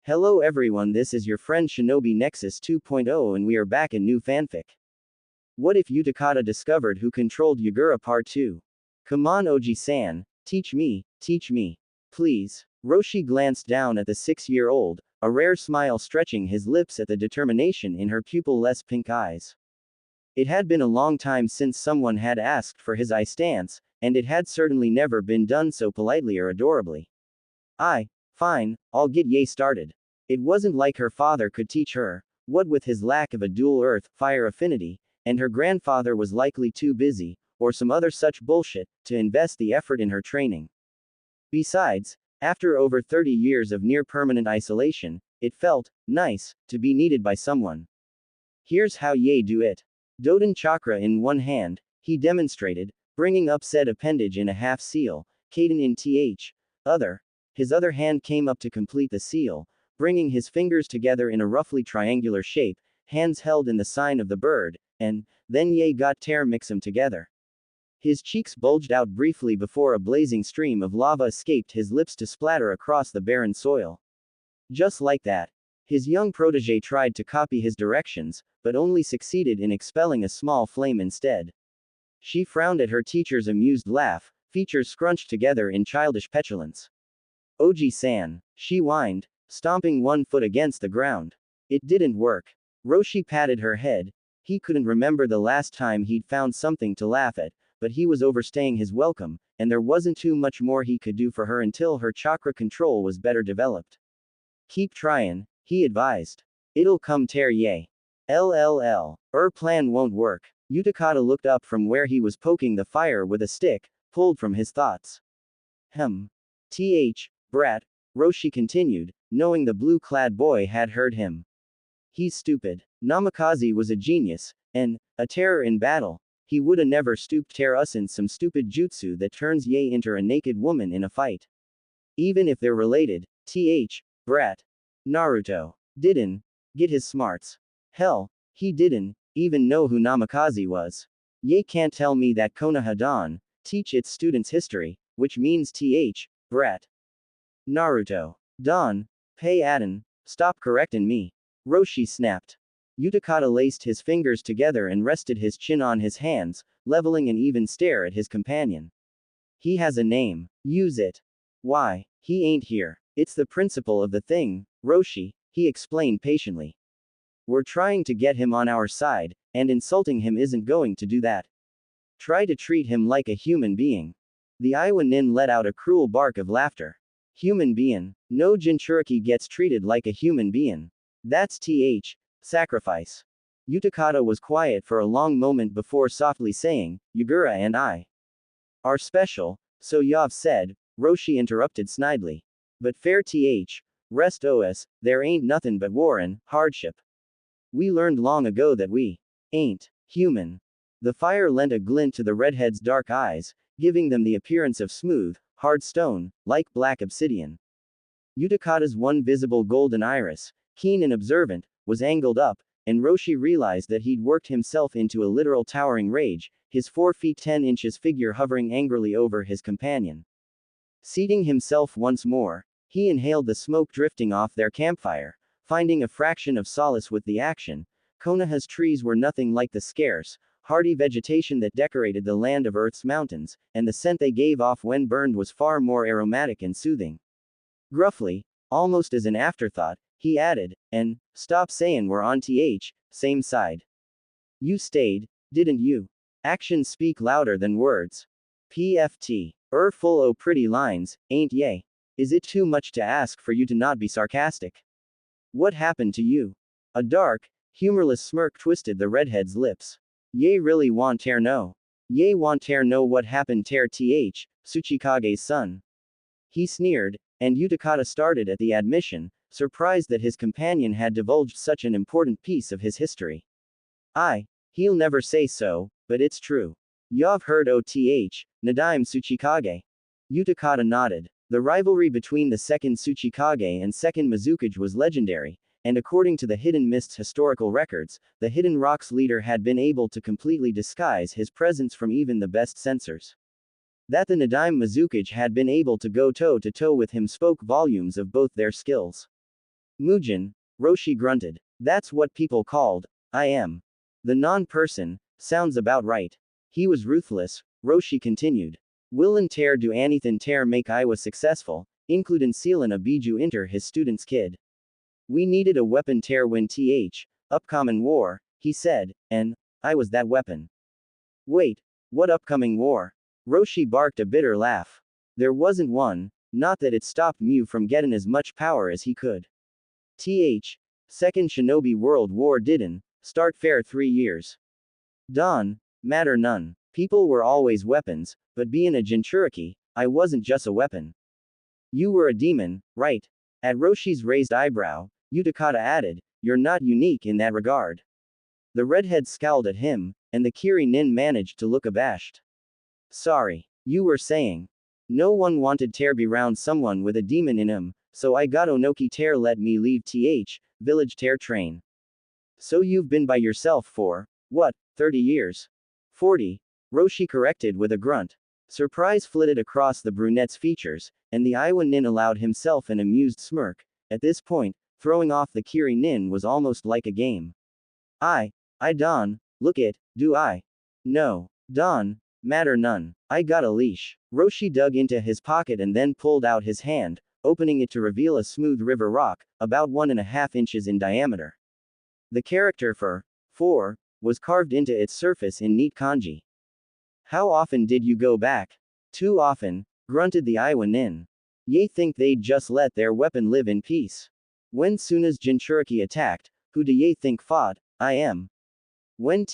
Hello everyone, this is your friend Shinobi Nexus 2.0 and we are back in new fanfic. What if Utakata discovered who controlled Yagura Part 2? Come on Oji-san, teach me, please. Roshi glanced down at the 6-year-old, a rare smile stretching his lips at the determination in her pupil-less pink eyes. It had been a long time since someone had asked for his eye stance, and it had certainly never been done so politely or adorably. Fine, I'll get Yae started. It wasn't like her father could teach her, what with his lack of a dual earth-fire affinity, and her grandfather was likely too busy, or some other such bullshit, to invest the effort in her training. Besides, after over 30 years of near-permanent isolation, it felt nice to be needed by someone. Here's how Yae do it. Doden chakra in one hand, he demonstrated, bringing up said appendage in a half seal, Kaden in other. His other hand came up to complete the seal, bringing his fingers together in a roughly triangular shape, hands held in the sign of the bird, and then Yae got tear mix 'em together. His cheeks bulged out briefly before a blazing stream of lava escaped his lips to splatter across the barren soil. Just like that. His young protege tried to copy his directions, but only succeeded in expelling a small flame instead. She frowned at her teacher's amused laugh, features scrunched together in childish petulance. Oji-san, she whined, stomping one foot against the ground. It didn't work. Roshi patted her head. He couldn't remember the last time he'd found something to laugh at, but he was overstaying his welcome, and there wasn't too much more he could do for her until her chakra control was better developed. Keep trying, he advised. It'll come tear Yae. LLL. Plan won't work. Utakata looked up from where he was poking the fire with a stick, pulled from his thoughts. Brat, Roshi continued, knowing the blue-clad boy had heard him. He's stupid. Namikaze was a genius, and a terror in battle. He woulda never stooped tear us in some stupid jutsu that turns Yae into a naked woman in a fight. Even if they're related, brat. Naruto didn't get his smarts. Hell, he didn't even know who Namikaze was. Yae can't tell me that Konoha Dan teach its students history, which means brat. Naruto. Dan, pay Aden, stop correctin' me. Roshi snapped. Utakata laced his fingers together and rested his chin on his hands, leveling an even stare at his companion. He has a name. Use it. Why, he ain't here. It's the principle of the thing, Roshi, he explained patiently. We're trying to get him on our side, and insulting him isn't going to do that. Try to treat him like a human being. The Iowa nin let out a cruel bark of laughter. Human being. No Jinchuriki gets treated like a human being. That's sacrifice. Utakata was quiet for a long moment before softly saying, Yagura and I are special, so Yav said, Roshi interrupted snidely. But fair rest os, there ain't nothing but war and hardship. We learned long ago that we ain't human. The fire lent a glint to the redhead's dark eyes, giving them the appearance of smooth, hard stone, like black obsidian. Utakata's one visible golden iris, keen and observant, was angled up, and Roshi realized that he'd worked himself into a literal towering rage, his 4 feet 10 inches figure hovering angrily over his companion. Seating himself once more, he inhaled the smoke drifting off their campfire, finding a fraction of solace with the action. Konoha's trees were nothing like the scarce, hardy vegetation that decorated the land of Earth's mountains, and the scent they gave off when burned was far more aromatic and soothing. Gruffly, almost as an afterthought, he added, and stop sayin' we're on same side. You stayed, didn't you? Actions speak louder than words. PFT. Full o' pretty lines, ain't Yae? Is it too much to ask for you to not be sarcastic? What happened to you? A dark, humorless smirk twisted the redhead's lips. Yae really want ter know. Yae want ter know what happened ter Tsuchikage's son. He sneered, and Utakata started at the admission, surprised that his companion had divulged such an important piece of his history. He'll never say so, but it's true. You've heard Nadaime Tsuchikage. Utakata nodded. The rivalry between the second Tsuchikage and second Mizukage was legendary, and according to the Hidden Mist's historical records, the Hidden Rock's leader had been able to completely disguise his presence from even the best censors. That the Nadaime Mizukage had been able to go toe-to-toe with him spoke volumes of both their skills. Mujin, Roshi grunted. That's what people called, I am. The non-person, sounds about right. He was ruthless, Roshi continued. Willin tear do anything tear make I was successful, including sealin a biju inter his student's kid. We needed a weapon tear when upcoming war, he said, and I was that weapon. Wait, what upcoming war? Roshi barked a bitter laugh. There wasn't one, not that it stopped Mew from getting as much power as he could. Second Shinobi World War didn't start fair 3 years. Dawn, matter none. People were always weapons, but being a Jinchuriki, I wasn't just a weapon. You were a demon, right? At Roshi's raised eyebrow, Utakata added, you're not unique in that regard. The redhead scowled at him, and the Kiri Nin managed to look abashed. Sorry. You were saying. No one wanted tear be round someone with a demon in him, so I got Onoki tear let me leave village tear train. So you've been by yourself for, what, 30 years? 40. Roshi corrected with a grunt. Surprise flitted across the brunette's features, and the Iowa Nin allowed himself an amused smirk. At this point, throwing off the Kiri Nin was almost like a game. I Don, look it, do I? No. Don, matter none. I got a leash. Roshi dug into his pocket and then pulled out his hand, opening it to reveal a smooth river rock, about 1.5 inches in diameter. The character for was carved into its surface in neat kanji. How often did you go back? Too often, grunted the Iowa Nin. Ye think they'd just let their weapon live in peace. When Suna's Jinchuriki attacked, who do ye think fought? I am. When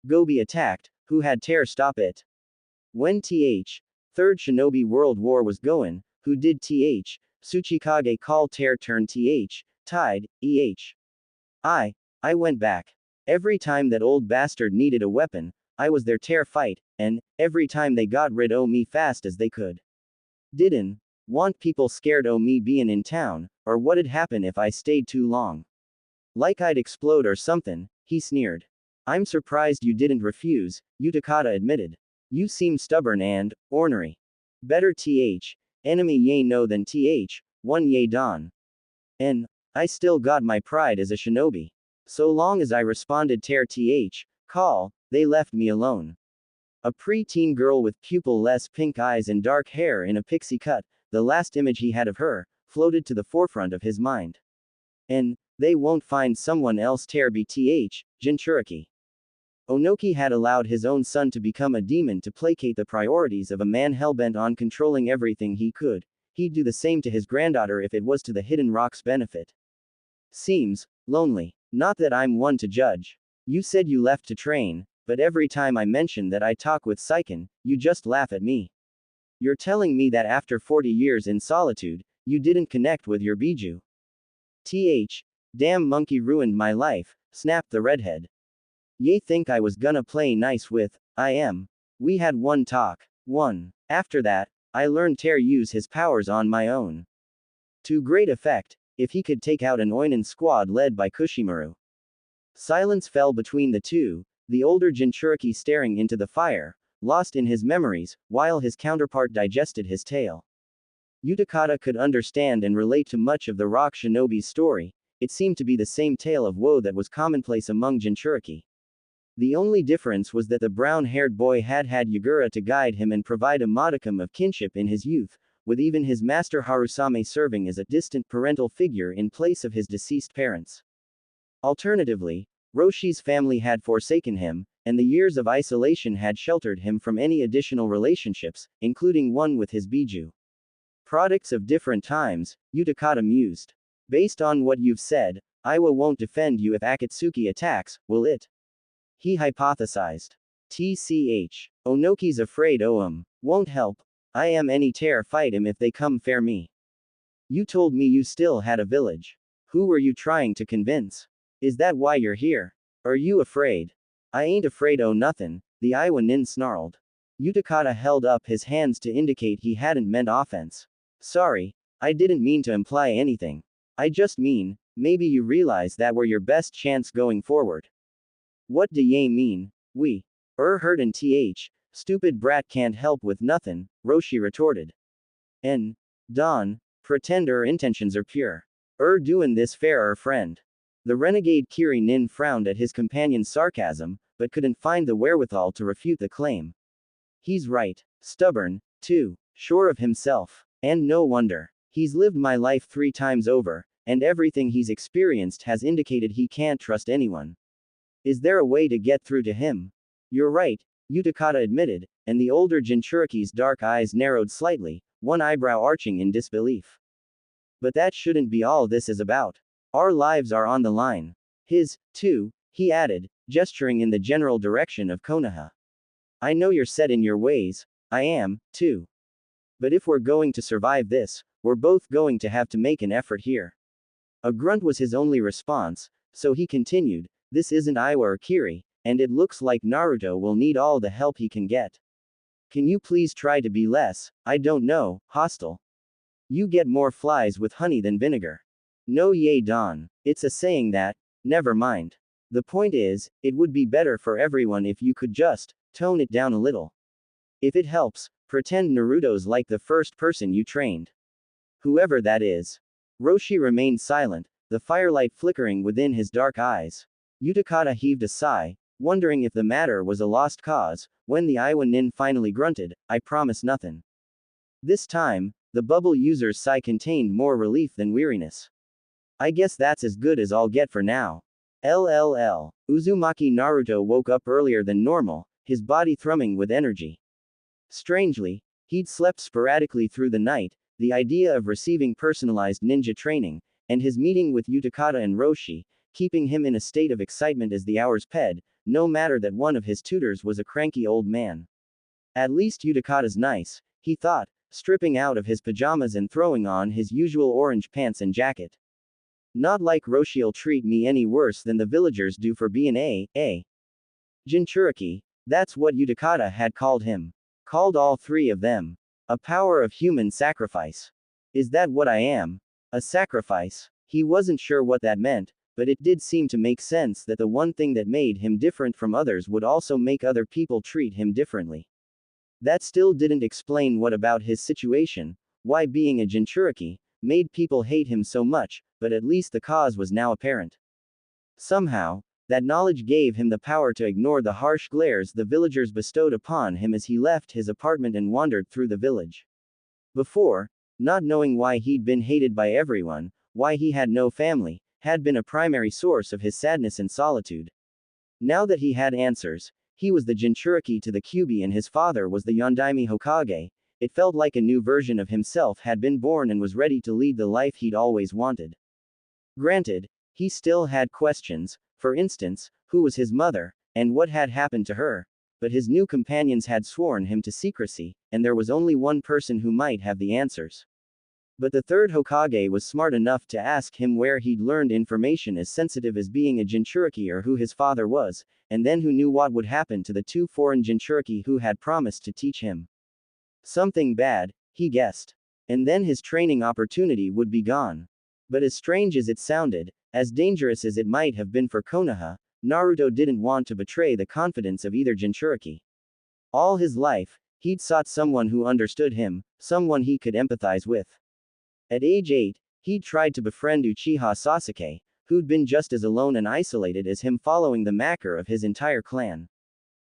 Gobi attacked, who had tear stop it? When Third Shinobi World War was goin', who did Tsuchikage call tear turn tide, I went back. Every time that old bastard needed a weapon, I was their tear fight, and every time they got rid o' me fast as they could. Didn't want people scared o' me bein' in town, or what'd happen if I stayed too long. Like I'd explode or something, he sneered. I'm surprised you didn't refuse, Utakata admitted. You seem stubborn and ornery. Better enemy ye know than one ye don. And I still got my pride as a shinobi. So long as I responded tear call, they left me alone. A pre-teen girl with pupil-less pink eyes and dark hair in a pixie cut, the last image he had of her, floated to the forefront of his mind. And they won't find someone else tear be Jinchuriki. Onoki had allowed his own son to become a demon to placate the priorities of a man hellbent on controlling everything he could. He'd do the same to his granddaughter if it was to the Hidden Rock's benefit. Seems lonely. Not that I'm one to judge. You said you left to train, but every time I mention that I talk with Saiken, you just laugh at me. You're telling me that after 40 years in solitude, you didn't connect with your biju. Damn monkey ruined my life, snapped the redhead. Ye think I was gonna play nice with, I am. We had one talk. After that, I learned Tear use his powers on my own. To great effect, if he could take out an Oinin squad led by Kushimaru. Silence fell between the two, the older Jinchuriki staring into the fire, lost in his memories, while his counterpart digested his tale. Utakata could understand and relate to much of the rock shinobi's story. It seemed to be the same tale of woe that was commonplace among Jinchuriki. The only difference was that the brown-haired boy had Yagura to guide him and provide a modicum of kinship in his youth, with even his master Harusame serving as a distant parental figure in place of his deceased parents. Alternatively, Roshi's family had forsaken him, and the years of isolation had sheltered him from any additional relationships, including one with his biju. Products of different times, Utakata mused. Based on what you've said, Iwa won't defend you if Akatsuki attacks, will it? He hypothesized. Onoki's afraid won't help. I am any tear fight him if they come fair me. You told me you still had a village. Who were you trying to convince? Is that why you're here? Are you afraid? I ain't afraid nothing, the Iowa Nin snarled. Utakata held up his hands to indicate he hadn't meant offense. Sorry, I didn't mean to imply anything. I just mean, maybe you realize that we're your best chance going forward. What do ye mean? We hurt and stupid brat can't help with nothin', Roshi retorted. Don, pretend intentions are pure. Doin' this fair, friend. The renegade Kiri Nin frowned at his companion's sarcasm, but couldn't find the wherewithal to refute the claim. He's right. Stubborn, too. Sure of himself. And no wonder. He's lived my life 3 times over, and everything he's experienced has indicated he can't trust anyone. Is there a way to get through to him? You're right, Utakata admitted, and the older Jinchuriki's dark eyes narrowed slightly, one eyebrow arching in disbelief. But that shouldn't be all this is about. Our lives are on the line. His, too, he added, gesturing in the general direction of Konoha. I know you're set in your ways, I am, too. But if we're going to survive this, we're both going to have to make an effort here. A grunt was his only response, so he continued, this isn't Iwa or Kiri, and it looks like Naruto will need all the help he can get. Can you please try to be less, I don't know, hostile? You get more flies with honey than vinegar. No ye don. It's a saying that, never mind. The point is, it would be better for everyone if you could just tone it down a little. If it helps, pretend Naruto's like the first person you trained. Whoever that is. Roshi remained silent, the firelight flickering within his dark eyes. Utakata heaved a sigh, wondering if the matter was a lost cause, when the Iwa Nin finally grunted, I promise nothing. This time, the bubble user's sigh contained more relief than weariness. I guess that's as good as I'll get for now. LLL. Uzumaki Naruto woke up earlier than normal, his body thrumming with energy. Strangely, he'd slept sporadically through the night, the idea of receiving personalized ninja training, and his meeting with Utakata and Roshi, keeping him in a state of excitement as the hours sped, no matter that one of his tutors was a cranky old man. At least Utakata's nice, he thought, stripping out of his pajamas and throwing on his usual orange pants and jacket. Not like Roshi'll treat me any worse than the villagers do for being a Jinchuriki, that's what Utakata had called him. Called all 3 of them. A power of human sacrifice. Is that what I am? A sacrifice? He wasn't sure what that meant, but it did seem to make sense that the one thing that made him different from others would also make other people treat him differently. That still didn't explain what about his situation, why being a Jinchuriki, made people hate him so much, but at least the cause was now apparent. Somehow, that knowledge gave him the power to ignore the harsh glares the villagers bestowed upon him as he left his apartment and wandered through the village. Before, not knowing why he'd been hated by everyone, why he had no family, had been a primary source of his sadness and solitude. Now that he had answers, he was the Jinchuriki to the Kyuubi and his father was the Yondaime Hokage, it felt like a new version of himself had been born and was ready to lead the life he'd always wanted. Granted, he still had questions, for instance, who was his mother, and what had happened to her, but his new companions had sworn him to secrecy, and there was only one person who might have the answers. But the 3rd Hokage was smart enough to ask him where he'd learned information as sensitive as being a Jinchuriki or who his father was, and then who knew what would happen to the 2 foreign Jinchuriki who had promised to teach him. Something bad, he guessed. And then his training opportunity would be gone. But as strange as it sounded, as dangerous as it might have been for Konoha, Naruto didn't want to betray the confidence of either Jinchuriki. All his life, he'd sought someone who understood him, someone he could empathize with. At age 8, he'd tried to befriend Uchiha Sasuke, who'd been just as alone and isolated as him following the maker of his entire clan.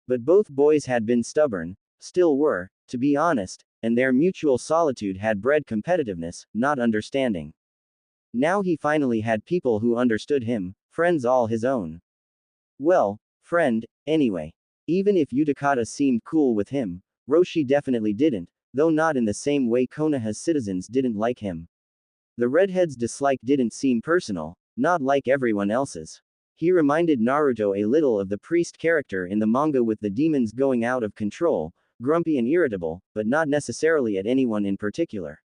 But both boys had been stubborn, still were, to be honest, and their mutual solitude had bred competitiveness, not understanding. Now he finally had people who understood him, friends all his own. Well, friend, anyway. Even if Utakata seemed cool with him, Roshi definitely didn't, though not in the same way Konoha's citizens didn't like him. The redhead's dislike didn't seem personal, not like everyone else's. He reminded Naruto a little of the priest character in the manga with the demons going out of control, grumpy and irritable, but not necessarily at anyone in particular.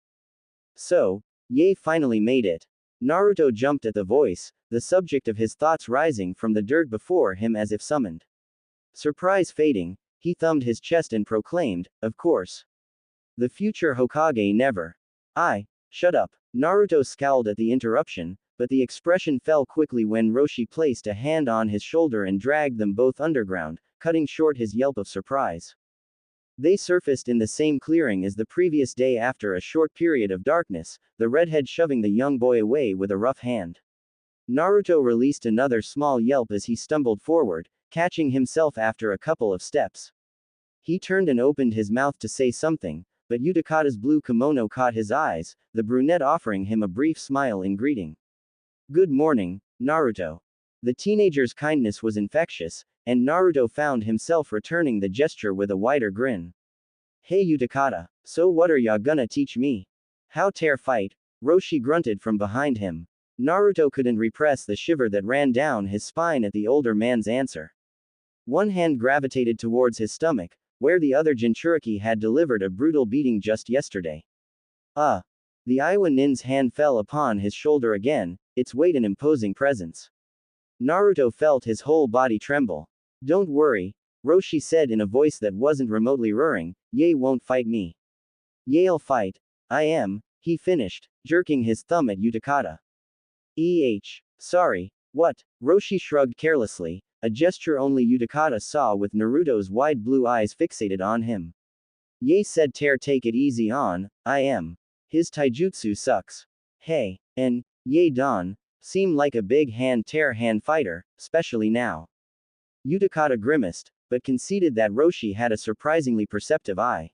So, Ye finally made it. Naruto jumped at the voice, the subject of his thoughts rising from the dirt before him as if summoned. Surprise fading, he thumbed his chest and proclaimed, of course. The future Hokage never. Shut up. Naruto scowled at the interruption, but the expression fell quickly when Roshi placed a hand on his shoulder and dragged them both underground, cutting short his yelp of surprise. They surfaced in the same clearing as the previous day after a short period of darkness, the redhead shoving the young boy away with a rough hand. Naruto released another small yelp as he stumbled forward, catching himself after a couple of steps. He turned and opened his mouth to say something, but Utakata's blue kimono caught his eyes, the brunette offering him a brief smile in greeting. Good morning, Naruto. The teenager's kindness was infectious, and Naruto found himself returning the gesture with a wider grin. Hey Utakata, so what are ya gonna teach me? How tear fight? Roshi grunted from behind him. Naruto couldn't repress the shiver that ran down his spine at the older man's answer. One hand gravitated towards his stomach, where the other Jinchuriki had delivered a brutal beating just yesterday. The Iowa nin's hand fell upon his shoulder again, its weight an imposing presence. Naruto felt his whole body tremble. Don't worry, Roshi said in a voice that wasn't remotely rurring, Ye won't fight me. Ye'll fight. I am, he finished, jerking his thumb at Utakata. Sorry, what? Roshi shrugged carelessly, a gesture only Utakata saw with Naruto's wide blue eyes fixated on him. Ye said take it easy on, I am. His taijutsu sucks. Hey, and, Ye Don, seem like a big hand fighter, especially now. Utakata grimaced, but conceded that Roshi had a surprisingly perceptive eye.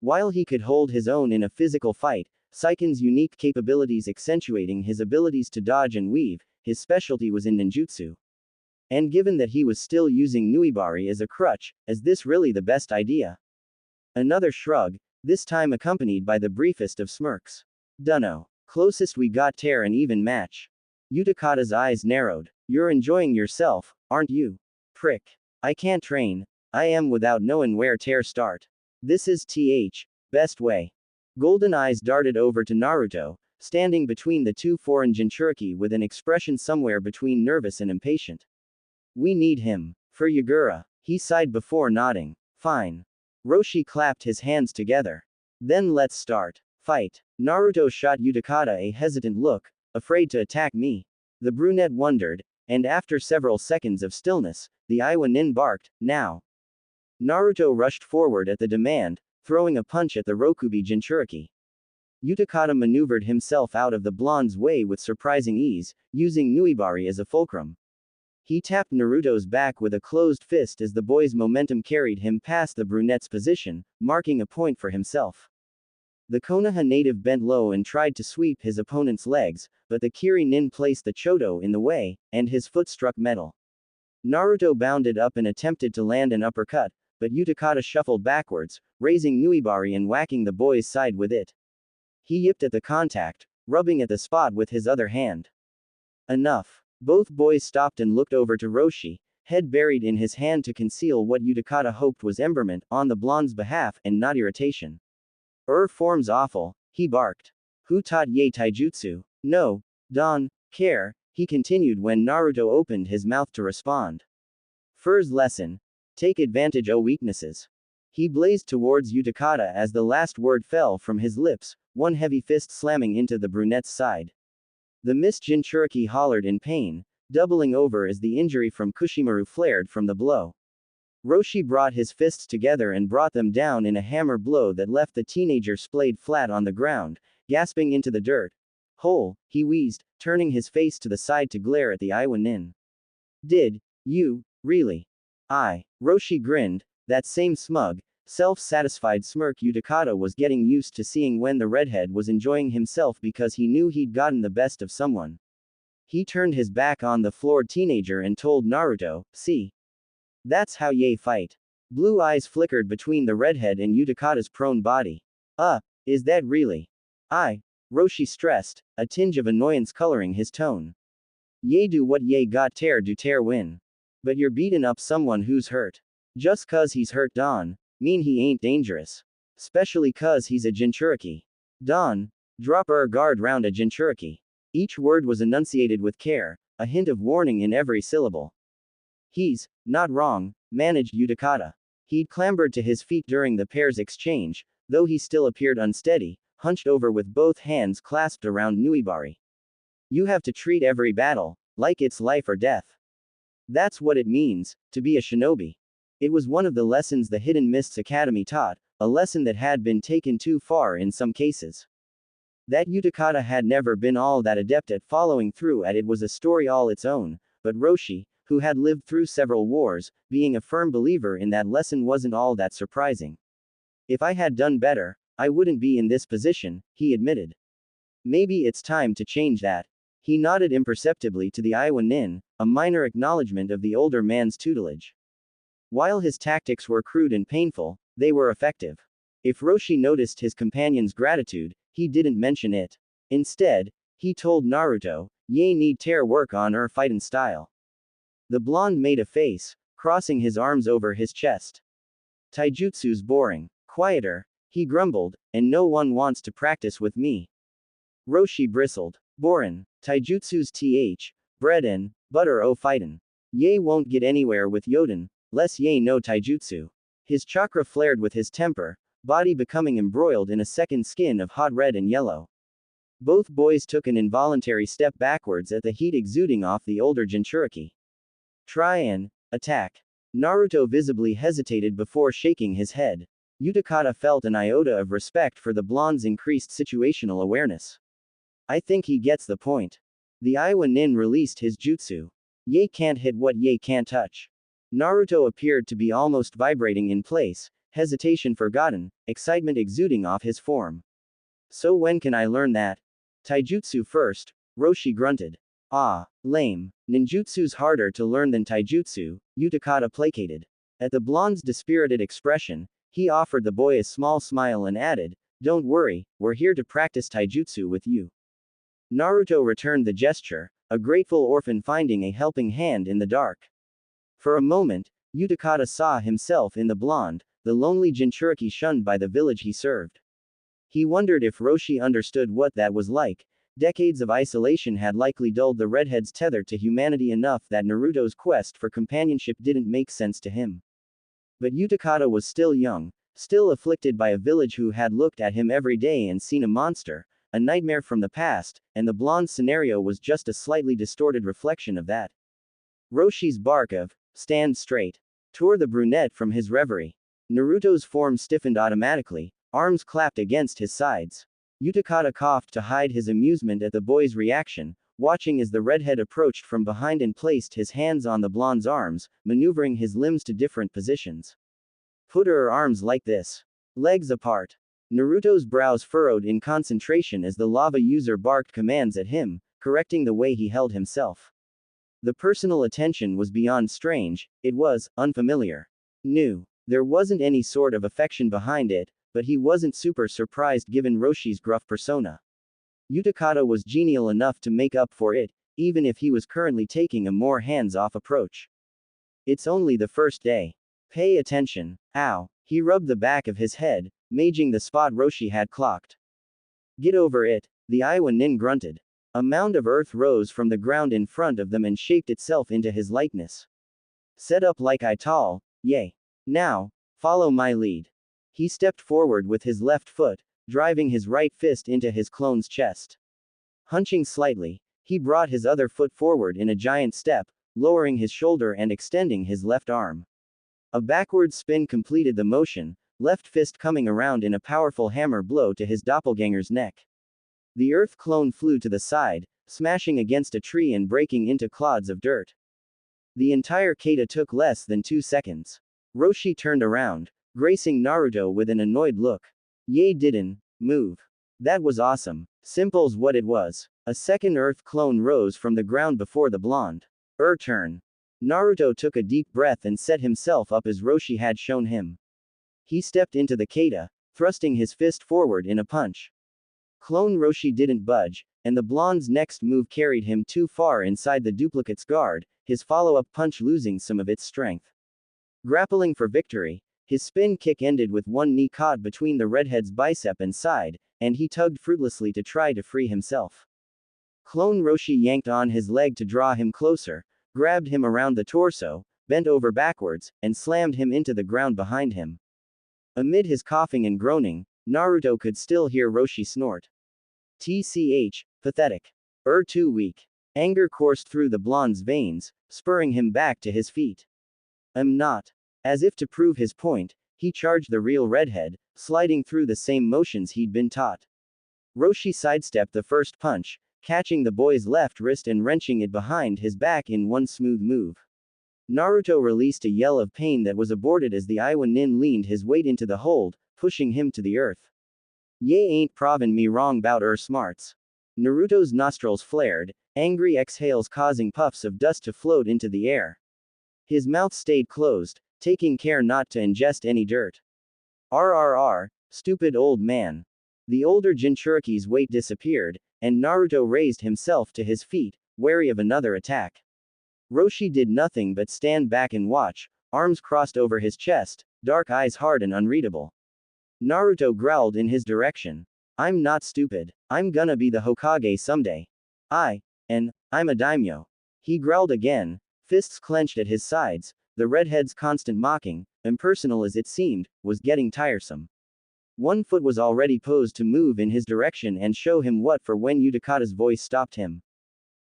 While he could hold his own in a physical fight, Saiken's unique capabilities accentuating his abilities to dodge and weave, his specialty was in ninjutsu. And given that he was still using Nuibari as a crutch, is this really the best idea? Another shrug, this time accompanied by the briefest of smirks. Dunno. Closest we got an even match. Utakata's eyes narrowed. You're enjoying yourself, aren't you? Prick. I can't train. I am without knowing where start. This is best way. Golden eyes darted over to Naruto, standing between the two foreign Jinchuriki with an expression somewhere between nervous and impatient. We need him. For Yagura. He sighed before nodding. Fine. Roshi clapped his hands together. Then let's start. Fight. Naruto shot Utakata a hesitant look, afraid to attack me. The brunette wondered, and after several seconds of stillness, the Iowa nin barked, now. Naruto rushed forward at the demand, throwing a punch at the Rokubi Jinchuriki. Utakata maneuvered himself out of the blonde's way with surprising ease, using Nuibari as a fulcrum. He tapped Naruto's back with a closed fist as the boy's momentum carried him past the brunette's position, marking a point for himself. The Konoha native bent low and tried to sweep his opponent's legs, but the Kiri nin placed the Chodo in the way, and his foot struck metal. Naruto bounded up and attempted to land an uppercut, but Utakata shuffled backwards, raising Nuibari and whacking the boy's side with it. He yipped at the contact, rubbing at the spot with his other hand. Enough. Both boys stopped and looked over to Roshi, head buried in his hand to conceal what Utakata hoped was emberment, on the blonde's behalf, and not irritation. Form's awful, he barked. Who taught Ye taijutsu? No, Don, care, he continued when Naruto opened his mouth to respond. Fur's lesson. Take advantage o weaknesses. He blazed towards Utakata as the last word fell from his lips, one heavy fist slamming into the brunette's side. The Miss Jinchuriki hollered in pain, doubling over as the injury from Kushimaru flared from the blow. Roshi brought his fists together and brought them down in a hammer blow that left the teenager splayed flat on the ground, gasping into the dirt. Hole, he wheezed, turning his face to the side to glare at the Iowa nin. Did you, really? Roshi grinned, that same smug, self-satisfied smirk Utakata was getting used to seeing when the redhead was enjoying himself because he knew he'd gotten the best of someone. He turned his back on the floored teenager and told Naruto, see? That's how Ye fight. Blue eyes flickered between the redhead and Utakata's prone body. Is that really? Roshi stressed, a tinge of annoyance coloring his tone. Ye do what ye got do win. But you're beatin' up someone who's hurt. Just 'cause he's hurt Don, mean he ain't dangerous. Specially 'cause he's a Jinchuriki. Don, drop guard round a Jinchuriki. Each word was enunciated with care, a hint of warning in every syllable. He's not wrong, managed Utakata. He'd clambered to his feet during the pair's exchange, though he still appeared unsteady, hunched over with both hands clasped around Nuibari. You have to treat every battle like it's life or death. That's what it means to be a shinobi. It was one of the lessons the Hidden Mists Academy taught, a lesson that had been taken too far in some cases. That Utakata had never been all that adept at following through at it was a story all its own, but Roshi, who had lived through several wars, being a firm believer in that lesson wasn't all that surprising. If I had done better, I wouldn't be in this position, he admitted. Maybe it's time to change that. He nodded imperceptibly to the Iowa Nin, a minor acknowledgement of the older man's tutelage. While his tactics were crude and painful, they were effective. If Roshi noticed his companion's gratitude, he didn't mention it. Instead, he told Naruto, "Ye need tear work on fightin' style." The blonde made a face, crossing his arms over his chest. "Taijutsu's boring. Quieter," he grumbled, "and no one wants to practice with me." Roshi bristled. "Borin. Taijutsu's bread and butter fightin'. Ye won't get anywhere with Yoden, less ye no taijutsu." His chakra flared with his temper, body becoming embroiled in a second skin of hot red and yellow. Both boys took an involuntary step backwards at the heat exuding off the older Jinchuriki. "Try and attack." Naruto visibly hesitated before shaking his head. Utakata felt an iota of respect for the blonde's increased situational awareness. "I think he gets the point." The Iowa Nin released his jutsu. "Ye can't hit what ye can't touch." Naruto appeared to be almost vibrating in place, hesitation forgotten, excitement exuding off his form. "So when can I learn that?" "Taijutsu first," Roshi grunted. "Ah, lame. Ninjutsu's harder to learn than taijutsu," Utakata placated. At the blonde's dispirited expression, he offered the boy a small smile and added, "Don't worry, we're here to practice taijutsu with you." Naruto returned the gesture, a grateful orphan finding a helping hand in the dark. For a moment, Utakata saw himself in the blonde, the lonely Jinchuriki shunned by the village he served. He wondered if Roshi understood what that was like. Decades of isolation had likely dulled the redhead's tether to humanity enough that Naruto's quest for companionship didn't make sense to him. But Utakata was still young, still afflicted by a village who had looked at him every day and seen a monster, a nightmare from the past, and the blonde scenario was just a slightly distorted reflection of that. Roshi's bark of, "Stand straight," tore the brunette from his reverie. Naruto's form stiffened automatically, arms clapped against his sides. Utakata coughed to hide his amusement at the boy's reaction, watching as the redhead approached from behind and placed his hands on the blonde's arms, maneuvering his limbs to different positions. "Put her arms like this. Legs apart." Naruto's brows furrowed in concentration as the lava user barked commands at him, correcting the way he held himself. The personal attention was beyond strange, it was unfamiliar. New. There wasn't any sort of affection behind it, but he wasn't super surprised given Roshi's gruff persona. Utakata was genial enough to make up for it, even if he was currently taking a more hands-off approach. "It's only the first day. Pay attention." "Ow." He rubbed the back of his head, maging the spot Roshi had clocked. "Get over it," the Iowa Nin grunted. A mound of earth rose from the ground in front of them and shaped itself into his likeness. "Set up like I tall, yay. Now, follow my lead." He stepped forward with his left foot, driving his right fist into his clone's chest. Hunching slightly, he brought his other foot forward in a giant step, lowering his shoulder and extending his left arm. A backward spin completed the motion, left fist coming around in a powerful hammer blow to his doppelganger's neck. The earth clone flew to the side, smashing against a tree and breaking into clods of dirt. The entire kata took less than 2 seconds. Roshi turned around, gracing Naruto with an annoyed look. "Ye didn't move. That was awesome." Simple's what it was. A second earth clone rose from the ground before the blonde. Turn." Naruto took a deep breath and set himself up as Roshi had shown him. He stepped into the kata, thrusting his fist forward in a punch. Clone Roshi didn't budge, and the blonde's next move carried him too far inside the duplicate's guard, his follow-up punch losing some of its strength. Grappling for victory, his spin kick ended with one knee caught between the redhead's bicep and side, and he tugged fruitlessly to try to free himself. Clone Roshi yanked on his leg to draw him closer, grabbed him around the torso, bent over backwards, and slammed him into the ground behind him. Amid his coughing and groaning, Naruto could still hear Roshi snort. "Tch, pathetic. Too weak." Anger coursed through the blonde's veins, spurring him back to his feet. "I'm not." As if to prove his point, he charged the real redhead, sliding through the same motions he'd been taught. Roshi sidestepped the first punch, catching the boy's left wrist and wrenching it behind his back in one smooth move. Naruto released a yell of pain that was aborted as the Iwa Nin leaned his weight into the hold, pushing him to the earth. Ye ain't provin' me wrong bout smarts. Naruto's nostrils flared, angry exhales causing puffs of dust to float into the air. His mouth stayed closed, taking care not to ingest any dirt. RRR, stupid old man. The older Jinchuriki's weight disappeared, and Naruto raised himself to his feet, wary of another attack. Roshi did nothing but stand back and watch, arms crossed over his chest, dark eyes hard and unreadable. Naruto growled in his direction. I'm not stupid. I'm gonna be the Hokage someday. I'm a daimyo. He growled again, fists clenched at his sides. The redhead's constant mocking, impersonal as it seemed, was getting tiresome. One foot was already posed to move in his direction and show him what for when Utakata's voice stopped him.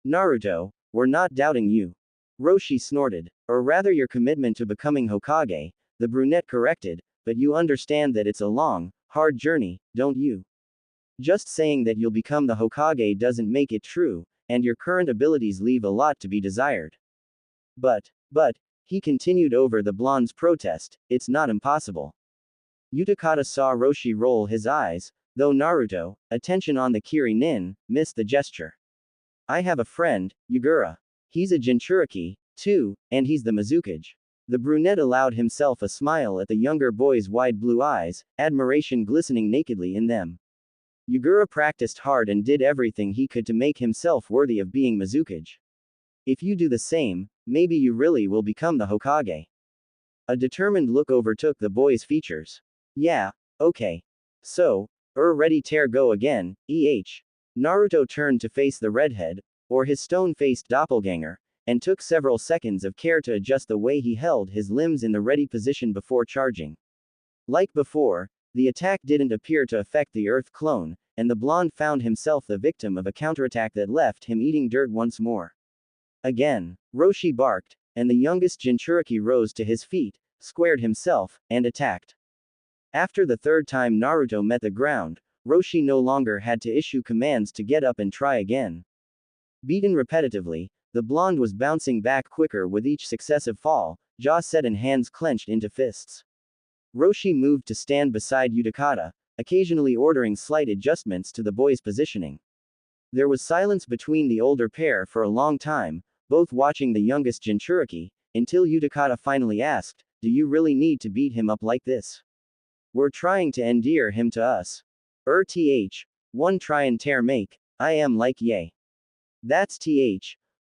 Naruto, we're not doubting you. Roshi snorted. Or rather your commitment to becoming Hokage, the brunette corrected, but you understand that it's a long, hard journey, don't you? Just saying that you'll become the Hokage doesn't make it true, and your current abilities leave a lot to be desired. But, he continued over the blonde's protest, it's not impossible. Utakata saw Roshi roll his eyes, though Naruto, attention on the Kiri Nin, missed the gesture. I have a friend, Yagura. He's a Jinchuriki, too, and he's the Mizukage. The brunette allowed himself a smile at the younger boy's wide blue eyes, admiration glistening nakedly in them. Yagura practiced hard and did everything he could to make himself worthy of being Mizukage. If you do the same, maybe you really will become the Hokage. A determined look overtook the boy's features. Yeah, okay. So, ready tear go again, Naruto turned to face the redhead, or his stone-faced doppelganger, and took several seconds of care to adjust the way he held his limbs in the ready position before charging. Like before, the attack didn't appear to affect the Earth clone, and the blonde found himself the victim of a counterattack that left him eating dirt once more. Again, Roshi barked, and the youngest Jinchuriki rose to his feet, squared himself, and attacked. After the third time Naruto met the ground, Roshi no longer had to issue commands to get up and try again. Beaten repetitively, the blonde was bouncing back quicker with each successive fall, jaw set and hands clenched into fists. Roshi moved to stand beside Utakata, occasionally ordering slight adjustments to the boy's positioning. There was silence between the older pair for a long time, both watching the youngest Jinchuriki, until Utakata finally asked, do you really need to beat him up like this? We're trying to endear him to us. One try and tear make, I am like yay. That's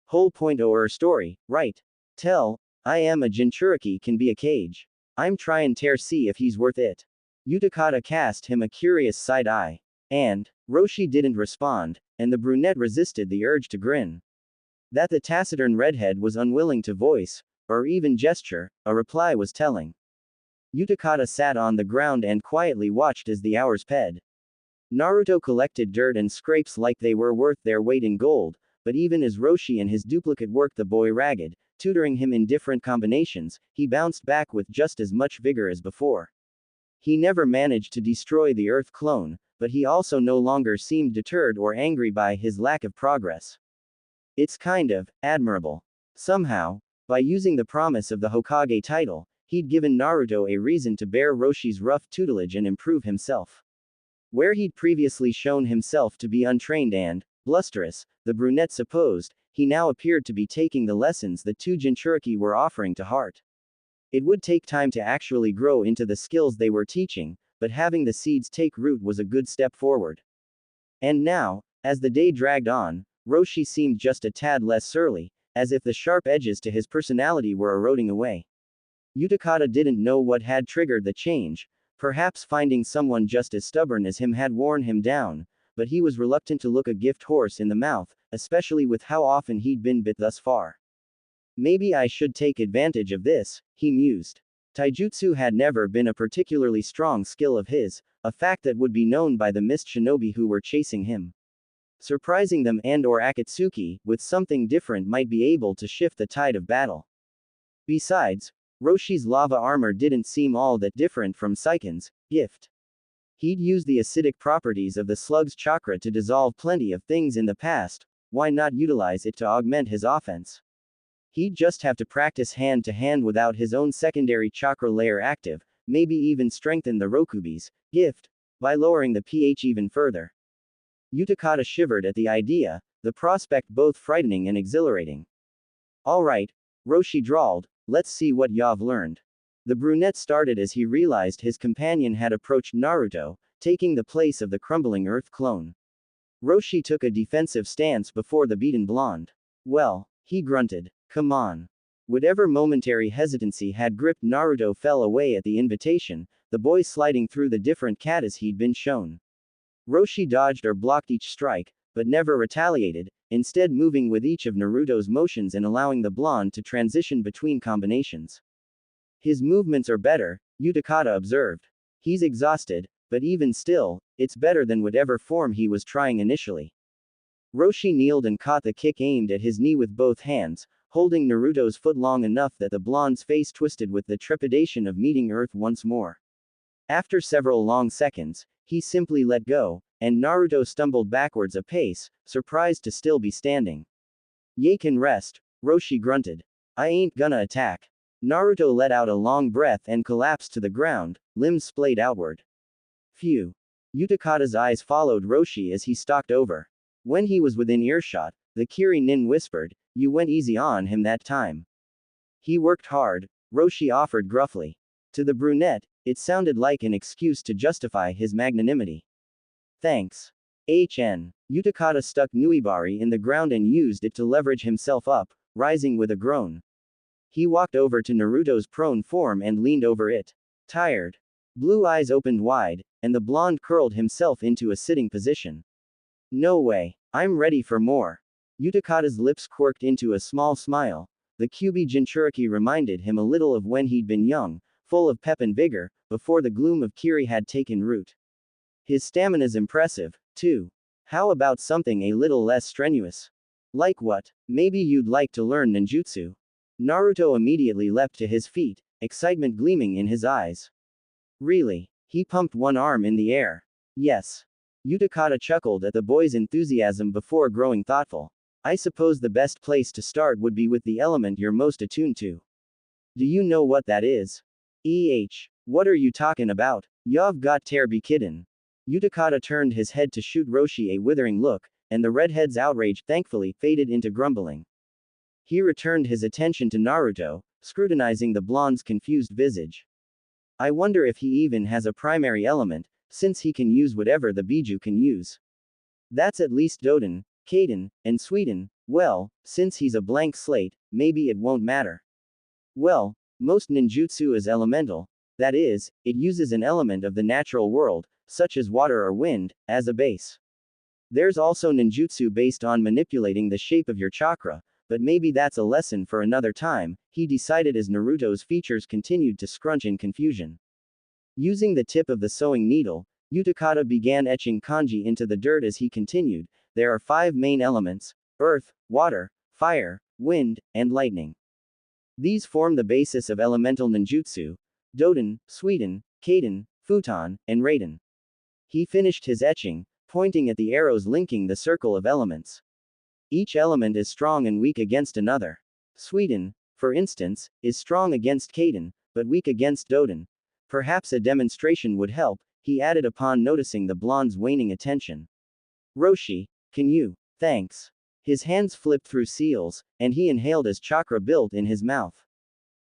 whole point o' story, right? Tell, I am a Jinchuriki can be a cage. I'm try and tear see if he's worth it. Utakata cast him a curious side eye. And, Roshi didn't respond, and the brunette resisted the urge to grin. That the taciturn redhead was unwilling to voice, or even gesture, a reply was telling. Utakata sat on the ground and quietly watched as the hours sped. Naruto collected dirt and scrapes like they were worth their weight in gold, but even as Roshi and his duplicate worked the boy ragged, tutoring him in different combinations, he bounced back with just as much vigor as before. He never managed to destroy the Earth clone, but he also no longer seemed deterred or angry by his lack of progress. It's kind of admirable. Somehow, by using the promise of the Hokage title, he'd given Naruto a reason to bear Roshi's rough tutelage and improve himself. Where he'd previously shown himself to be untrained and blusterous, the brunette supposed, he now appeared to be taking the lessons the two Jinchuriki were offering to heart. It would take time to actually grow into the skills they were teaching, but having the seeds take root was a good step forward. And now, as the day dragged on, Roshi seemed just a tad less surly, as if the sharp edges to his personality were eroding away. Utakata didn't know what had triggered the change, perhaps finding someone just as stubborn as him had worn him down, but he was reluctant to look a gift horse in the mouth, especially with how often he'd been bit thus far. Maybe I should take advantage of this, he mused. Taijutsu had never been a particularly strong skill of his, a fact that would be known by the mist shinobi who were chasing him. Surprising them and/or Akatsuki with something different might be able to shift the tide of battle. Besides, Roshi's lava armor didn't seem all that different from Saiken's gift. He'd used the acidic properties of the slug's chakra to dissolve plenty of things in the past, why not utilize it to augment his offense? He'd just have to practice hand to hand without his own secondary chakra layer active, maybe even strengthen the Rokubi's gift by lowering the pH even further. Utakata shivered at the idea, the prospect both frightening and exhilarating. Alright, Roshi drawled, let's see what you've learned. The brunette started as he realized his companion had approached Naruto, taking the place of the crumbling earth clone. Roshi took a defensive stance before the beaten blonde. Well, he grunted. Come on. Whatever momentary hesitancy had gripped Naruto fell away at the invitation, the boy sliding through the different katas he'd been shown. Roshi dodged or blocked each strike, but never retaliated, instead moving with each of Naruto's motions and allowing the blonde to transition between combinations. His movements are better, Utakata observed. He's exhausted, but even still, it's better than whatever form he was trying initially. Roshi kneeled and caught the kick aimed at his knee with both hands, holding Naruto's foot long enough that the blonde's face twisted with the trepidation of meeting Earth once more. After several long seconds, he simply let go, and Naruto stumbled backwards a pace, surprised to still be standing. "Ye can rest," Roshi grunted. "I ain't gonna attack." Naruto let out a long breath and collapsed to the ground, limbs splayed outward. Phew. Utakata's eyes followed Roshi as he stalked over. When he was within earshot, the Kiri nin whispered, "You went easy on him that time." "He worked hard," Roshi offered gruffly. To the brunette, it sounded like an excuse to justify his magnanimity. "Thanks. HN." Utakata stuck Nuibari in the ground and used it to leverage himself up, rising with a groan. He walked over to Naruto's prone form and leaned over it. Tired. Blue eyes opened wide, and the blonde curled himself into a sitting position. "No way. I'm ready for more." Utakata's lips quirked into a small smile. The Kyuubi Jinchuriki reminded him a little of when he'd been young, full of pep and vigor, before the gloom of Kiri had taken root. His stamina's impressive, too. How about something a little less strenuous? Like what? Maybe you'd like to learn ninjutsu? Naruto immediately leapt to his feet, excitement gleaming in his eyes. Really? He pumped one arm in the air. Yes. Utakata chuckled at the boy's enthusiasm before growing thoughtful. I suppose the best place to start would be with the element you're most attuned to. Do you know what that is? What are you talking about? You've got ter be kiddin'. Utakata turned his head to shoot Roshi a withering look, and the redhead's outrage thankfully faded into grumbling. He returned his attention to Naruto, scrutinizing the blonde's confused visage. I wonder if he even has a primary element, since he can use whatever the Biju can use. That's at least Doden, Kaden, and Sweden. Well, since he's a blank slate, maybe it won't matter. Well, most ninjutsu is elemental, that is, it uses an element of the natural world, such as water or wind, as a base. There's also ninjutsu based on manipulating the shape of your chakra, but maybe that's a lesson for another time, he decided as Naruto's features continued to scrunch in confusion. Using the tip of the sewing needle, Utakata began etching kanji into the dirt as he continued. There are 5 main elements: earth, water, fire, wind, and lightning. These form the basis of elemental ninjutsu: Doden, Suiden, Kaden, Futon, and Raiden. He finished his etching, pointing at the arrows linking the circle of elements. Each element is strong and weak against another. Suiden, for instance, is strong against Kaden, but weak against Doden. Perhaps a demonstration would help, he added upon noticing the blonde's waning attention. Roshi, can you? Thanks. His hands flipped through seals, and he inhaled as chakra built in his mouth.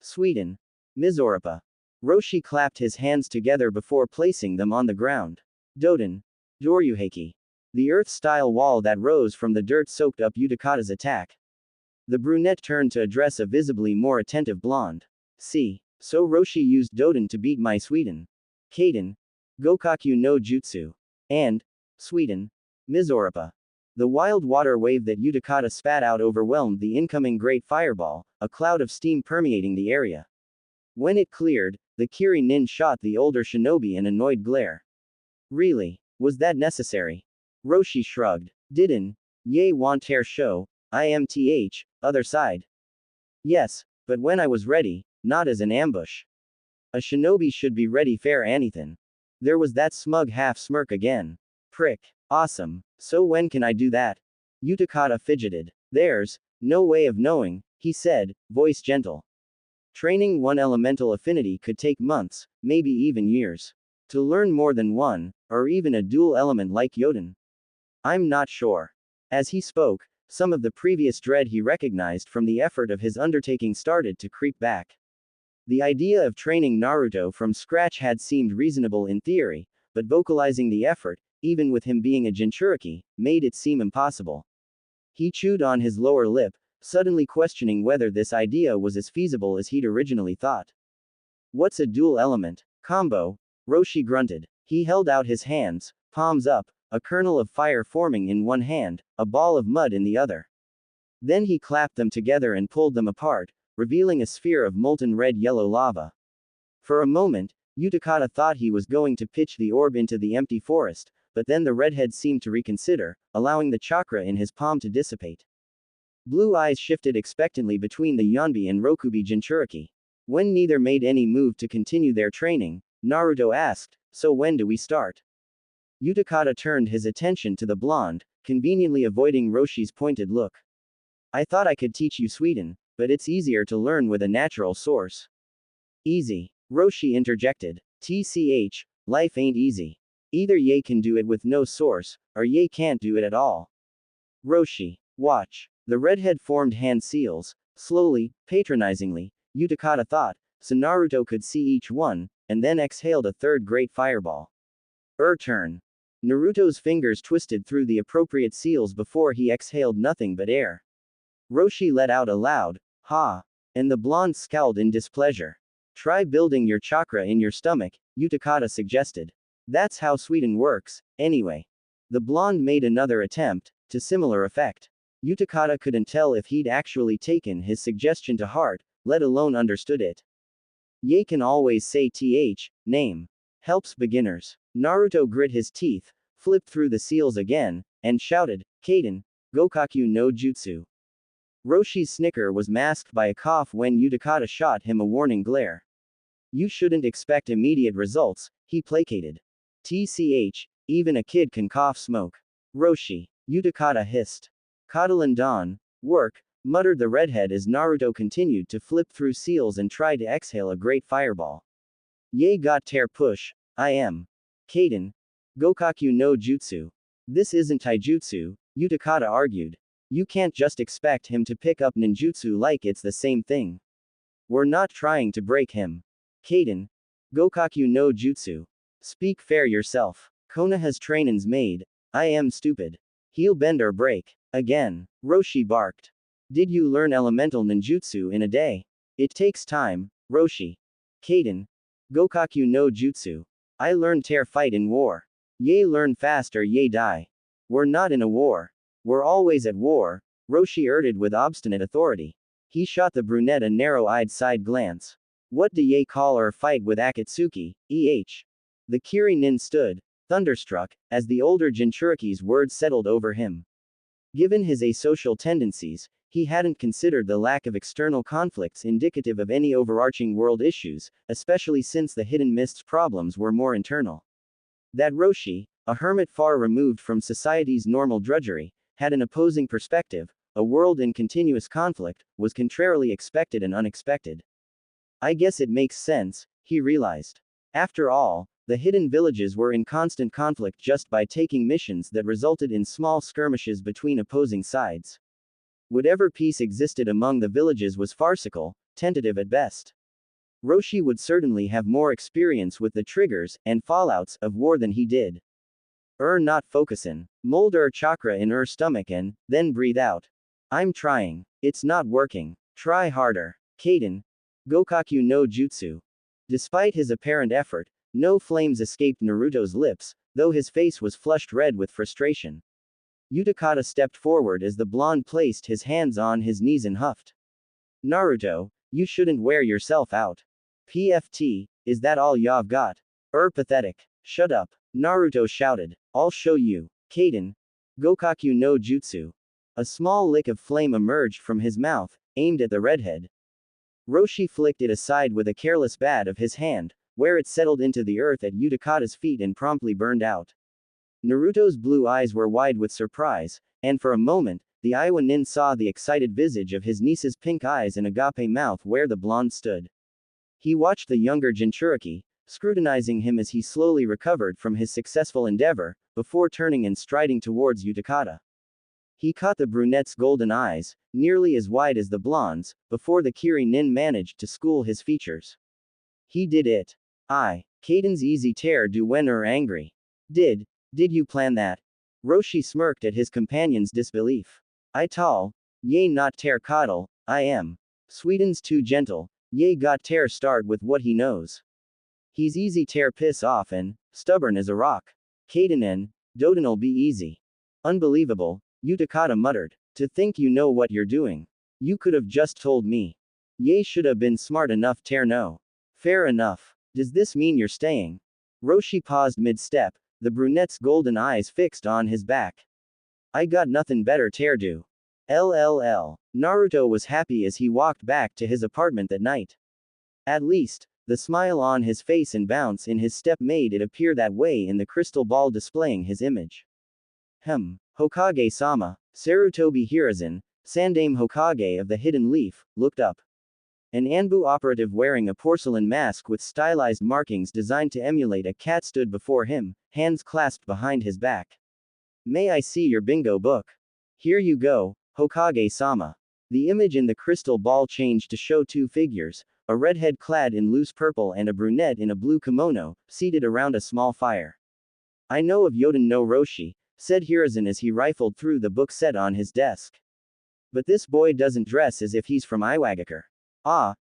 Suiden. Mizorupa. Roshi clapped his hands together before placing them on the ground. Doden. Doryuheki. The earth-style wall that rose from the dirt soaked up Utakata's attack. The brunette turned to address a visibly more attentive blonde. See, so Roshi used Doden to beat my Suiden. Kaden. Gokaku no Jutsu. And, Suiden. Mizorupa. The wild water wave that Utakata spat out overwhelmed the incoming great fireball, a cloud of steam permeating the area. When it cleared, the Kiri nin shot the older shinobi an annoyed glare. Really? Was that necessary? Roshi shrugged. Didn't ye want ter show, IMTH, other side? Yes, but when I was ready, not as an ambush. A shinobi should be ready for anything. There was that smug half smirk again. Prick. Awesome. So when can I do that? Utakata fidgeted. There's no way of knowing, he said, voice gentle. Training one elemental affinity could take months, maybe even years. To learn more than one, or even a dual element like Yoden. I'm not sure. As he spoke, some of the previous dread he recognized from the effort of his undertaking started to creep back. The idea of training Naruto from scratch had seemed reasonable in theory, but vocalizing the effort, even with him being a Jinchuriki, made it seem impossible. He chewed on his lower lip, suddenly questioning whether this idea was as feasible as he'd originally thought. What's a dual element combo? Roshi grunted. He held out his hands, palms up, a kernel of fire forming in one hand, a ball of mud in the other. Then he clapped them together and pulled them apart, revealing a sphere of molten red-yellow lava. For a moment, Utakata thought he was going to pitch the orb into the empty forest, but then the redhead seemed to reconsider, allowing the chakra in his palm to dissipate. Blue eyes shifted expectantly between the Yonbi and Rokubi Jinchuriki. When neither made any move to continue their training, Naruto asked, "So when do we start?" Utakata turned his attention to the blonde, conveniently avoiding Roshi's pointed look. "I thought I could teach you Sweden, but it's easier to learn with a natural source." "Easy," Roshi interjected. "TCH, life ain't easy. Either ye can do it with no source, or ye can't do it at all." "Roshi, watch." The redhead formed hand seals, slowly, patronizingly, Utakata thought, so Naruto could see each one, and then exhaled a third great fireball. Turn. Naruto's fingers twisted through the appropriate seals before he exhaled nothing but air. Roshi let out a loud, "Ha!" and the blonde scowled in displeasure. "Try building your chakra in your stomach," Utakata suggested. "That's how Sweden works, anyway." The blonde made another attempt, to similar effect. Utakata couldn't tell if he'd actually taken his suggestion to heart, let alone understood it. Ye can always say th, name. Helps beginners. Naruto grit his teeth, flipped through the seals again, and shouted, "Kaden, Gokaku no Jutsu." Roshi's snicker was masked by a cough when Utakata shot him a warning glare. "You shouldn't expect immediate results," he placated. "TCH, even a kid can cough smoke." "Roshi," Utakata hissed. "Coddlin' Don, work," muttered the redhead as Naruto continued to flip through seals and try to exhale a great fireball. "Ye got tear push, I am. Kaden. Gokaku no Jutsu. This isn't taijutsu," Utakata argued. "You can't just expect him to pick up ninjutsu like it's the same thing. We're not trying to break him. Kaden. Gokaku no Jutsu. Speak fair yourself. Konoha's training's made. I am stupid. He'll bend or break." Again, Roshi barked. "Did you learn elemental ninjutsu in a day? It takes time, Roshi. Kaden. Gokaku no Jutsu. I learned tear fight in war. Ye learn fast or ye die. We're not in a war. We're always at war," Roshi urged with obstinate authority. He shot the brunette a narrow-eyed side glance. "What do ye call our fight with Akatsuki, The Kiri nin stood, thunderstruck, as the older Jinchuriki's words settled over him. Given his asocial tendencies, he hadn't considered the lack of external conflicts indicative of any overarching world issues, especially since the Hidden Mist's problems were more internal. That Roshi, a hermit far removed from society's normal drudgery, had an opposing perspective, a world in continuous conflict, was contrarily expected and unexpected. I guess it makes sense, he realized. After all, the hidden villages were in constant conflict just by taking missions that resulted in small skirmishes between opposing sides. Whatever peace existed among the villages was farcical, tentative at best. Roshi would certainly have more experience with the triggers and fallouts of war than he did. Not focusing. Mold chakra in stomach and then breathe out. I'm trying. It's not working. Try harder. Kaden. Gokaku no Jutsu. Despite his apparent effort, no flames escaped Naruto's lips, though his face was flushed red with frustration. Utakata stepped forward as the blonde placed his hands on his knees and huffed. "Naruto, you shouldn't wear yourself out. PFT, is that all y'ave got? Pathetic. Shut up," Naruto shouted. "I'll show you. Kaden. Gokaku no Jutsu." A small lick of flame emerged from his mouth, aimed at the redhead. Roshi flicked it aside with a careless bat of his hand, where it settled into the earth at Utakata's feet and promptly burned out. Naruto's blue eyes were wide with surprise, and for a moment, the Iowa nin saw the excited visage of his niece's pink eyes and agape mouth where the blonde stood. He watched the younger Jinchuriki, scrutinizing him as he slowly recovered from his successful endeavor, before turning and striding towards Utakata. He caught the brunette's golden eyes, nearly as wide as the blonde's, before the Kiri nin managed to school his features. He did it. Kaiden's easy tear do when angry. Did you plan that? Roshi smirked at his companion's disbelief. I tall, yea not tear coddle, I am. Sweden's too gentle, yea got tear start with what he knows. He's easy tear piss off and, stubborn as a rock. Kaiden and, Doden'll be easy. Unbelievable, Utakata muttered. To think you know what you're doing. You could have just told me. Ye should have been smart enough tear no. Fair enough. Does this mean you're staying? Roshi paused mid-step, the brunette's golden eyes fixed on his back. I got nothing better tear do. LLL. Naruto was happy as he walked back to his apartment that night. At least, the smile on his face and bounce in his step made it appear that way in the crystal ball displaying his image. Hokage-sama, Sarutobi Hiruzen, Sandaime Hokage of the Hidden Leaf, looked up. An Anbu operative wearing a porcelain mask with stylized markings designed to emulate a cat stood before him, hands clasped behind his back. May I see your bingo book? Here you go, Hokage-sama. The image in the crystal ball changed to show two figures, a redhead clad in loose purple and a brunette in a blue kimono, seated around a small fire. I know of Yoden no Roshi, said Hiruzen as he rifled through the book set on his desk. But this boy doesn't dress as if he's from Iwagakure.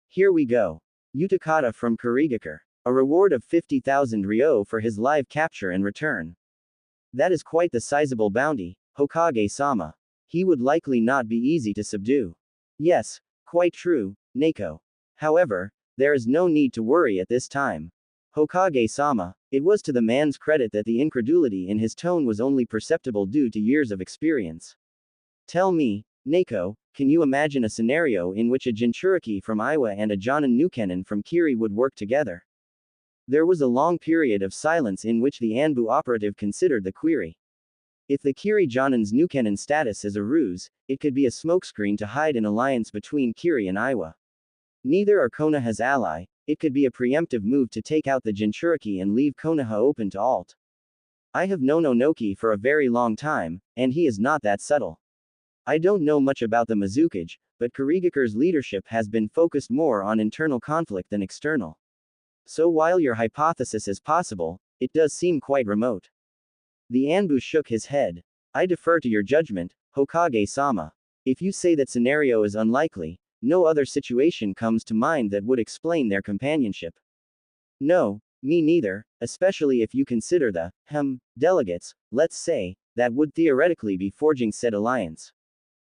Here we go. Utakata from Kurigakure. A reward of 50,000 ryo for his live capture and return. That is quite the sizable bounty, Hokage-sama. He would likely not be easy to subdue. Yes, quite true, Neko. However, there is no need to worry at this time. Hokage-sama, it was to the man's credit that the incredulity in his tone was only perceptible due to years of experience. Tell me, Neko, can you imagine a scenario in which a Jinchuriki from Iwa and a Jonin Nukenin from Kiri would work together? There was a long period of silence in which the Anbu operative considered the query. If the Kiri Jonin's Nukenin status is a ruse, it could be a smokescreen to hide an alliance between Kiri and Iwa. Neither are Konoha's ally. It could be a preemptive move to take out the Jinchuriki and leave Konoha open to alt. I have known Onoki for a very long time, and he is not that subtle. I don't know much about the Mizukage, but Kurigakure's leadership has been focused more on internal conflict than external. So while your hypothesis is possible, it does seem quite remote. The Anbu shook his head. I defer to your judgment, Hokage-sama. If you say that scenario is unlikely, no other situation comes to mind that would explain their companionship. No, me neither, especially if you consider the, delegates, let's say, that would theoretically be forging said alliance.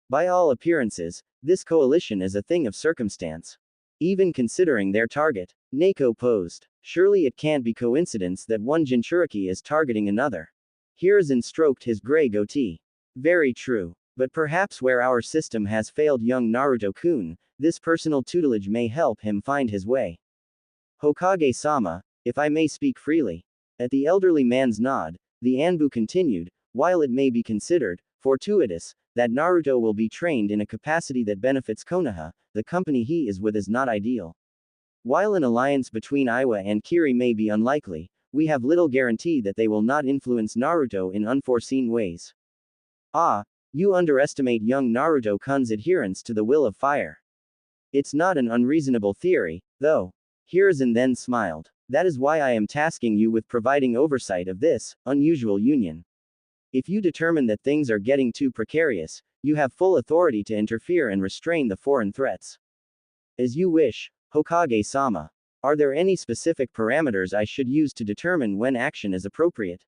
By all appearances, this coalition is a thing of circumstance. Even considering their target, Neko posed. Surely it can't be coincidence that one Jinchuriki is targeting another. Hiruzen stroked his gray goatee. Very true. But perhaps where our system has failed young Naruto-kun, this personal tutelage may help him find his way. Hokage-sama, if I may speak freely. At the elderly man's nod, the Anbu continued, while it may be considered fortuitous that Naruto will be trained in a capacity that benefits Konoha, the company he is with is not ideal. While an alliance between Iwa and Kiri may be unlikely, we have little guarantee that they will not influence Naruto in unforeseen ways. You underestimate young Naruto-kun's adherence to the will of fire. It's not an unreasonable theory, though. Hiruzen then smiled. That is why I am tasking you with providing oversight of this unusual union. If you determine that things are getting too precarious, you have full authority to interfere and restrain the foreign threats. As you wish, Hokage-sama. Are there any specific parameters I should use to determine when action is appropriate?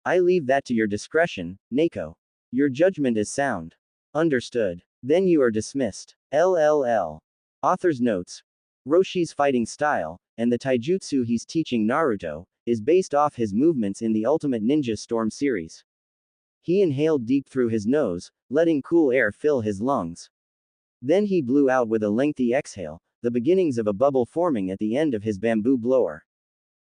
I leave that to your discretion, Neko. Your judgment is sound. Understood. Then you are dismissed. LLL. Author's notes. Roshi's fighting style, and the taijutsu he's teaching Naruto, is based off his movements in the Ultimate Ninja Storm series. He inhaled deep through his nose, letting cool air fill his lungs. Then he blew out with a lengthy exhale, the beginnings of a bubble forming at the end of his bamboo blower.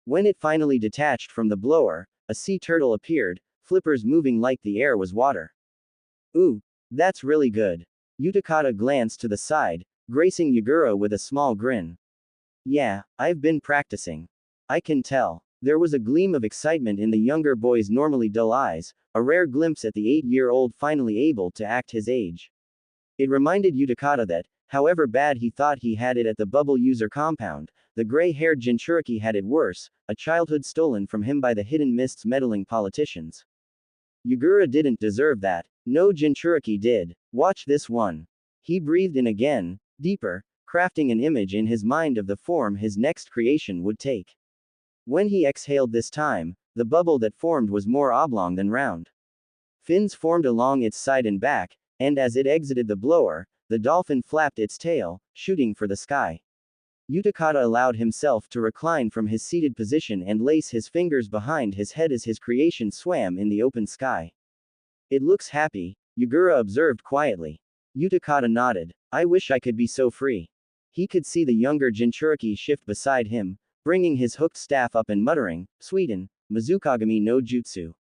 When it finally detached from the blower, a sea turtle appeared, flippers moving like the air was water. Ooh, that's really good. Utakata glanced to the side, gracing Yagura with a small grin. Yeah, I've been practicing. I can tell. There was a gleam of excitement in the younger boy's normally dull eyes, a rare glimpse at the 8-year-old finally able to act his age. It reminded Utakata that, however bad he thought he had it at the bubble user compound, the gray-haired Jinchuriki had it worse, a childhood stolen from him by the Hidden Mist's meddling politicians. Yagura didn't deserve that. No Jinchuriki did. Watch this one. He breathed in again, deeper, crafting an image in his mind of the form his next creation would take. When he exhaled this time, the bubble that formed was more oblong than round. Fins formed along its side and back, and as it exited the blower, the dolphin flapped its tail, shooting for the sky. Utakata allowed himself to recline from his seated position and lace his fingers behind his head as his creation swam in the open sky. It looks happy, Yagura observed quietly. Utakata nodded. I wish I could be so free. He could see the younger Jinchuriki shift beside him, bringing his hooked staff up and muttering, Sweden, Mizukagami no Jutsu.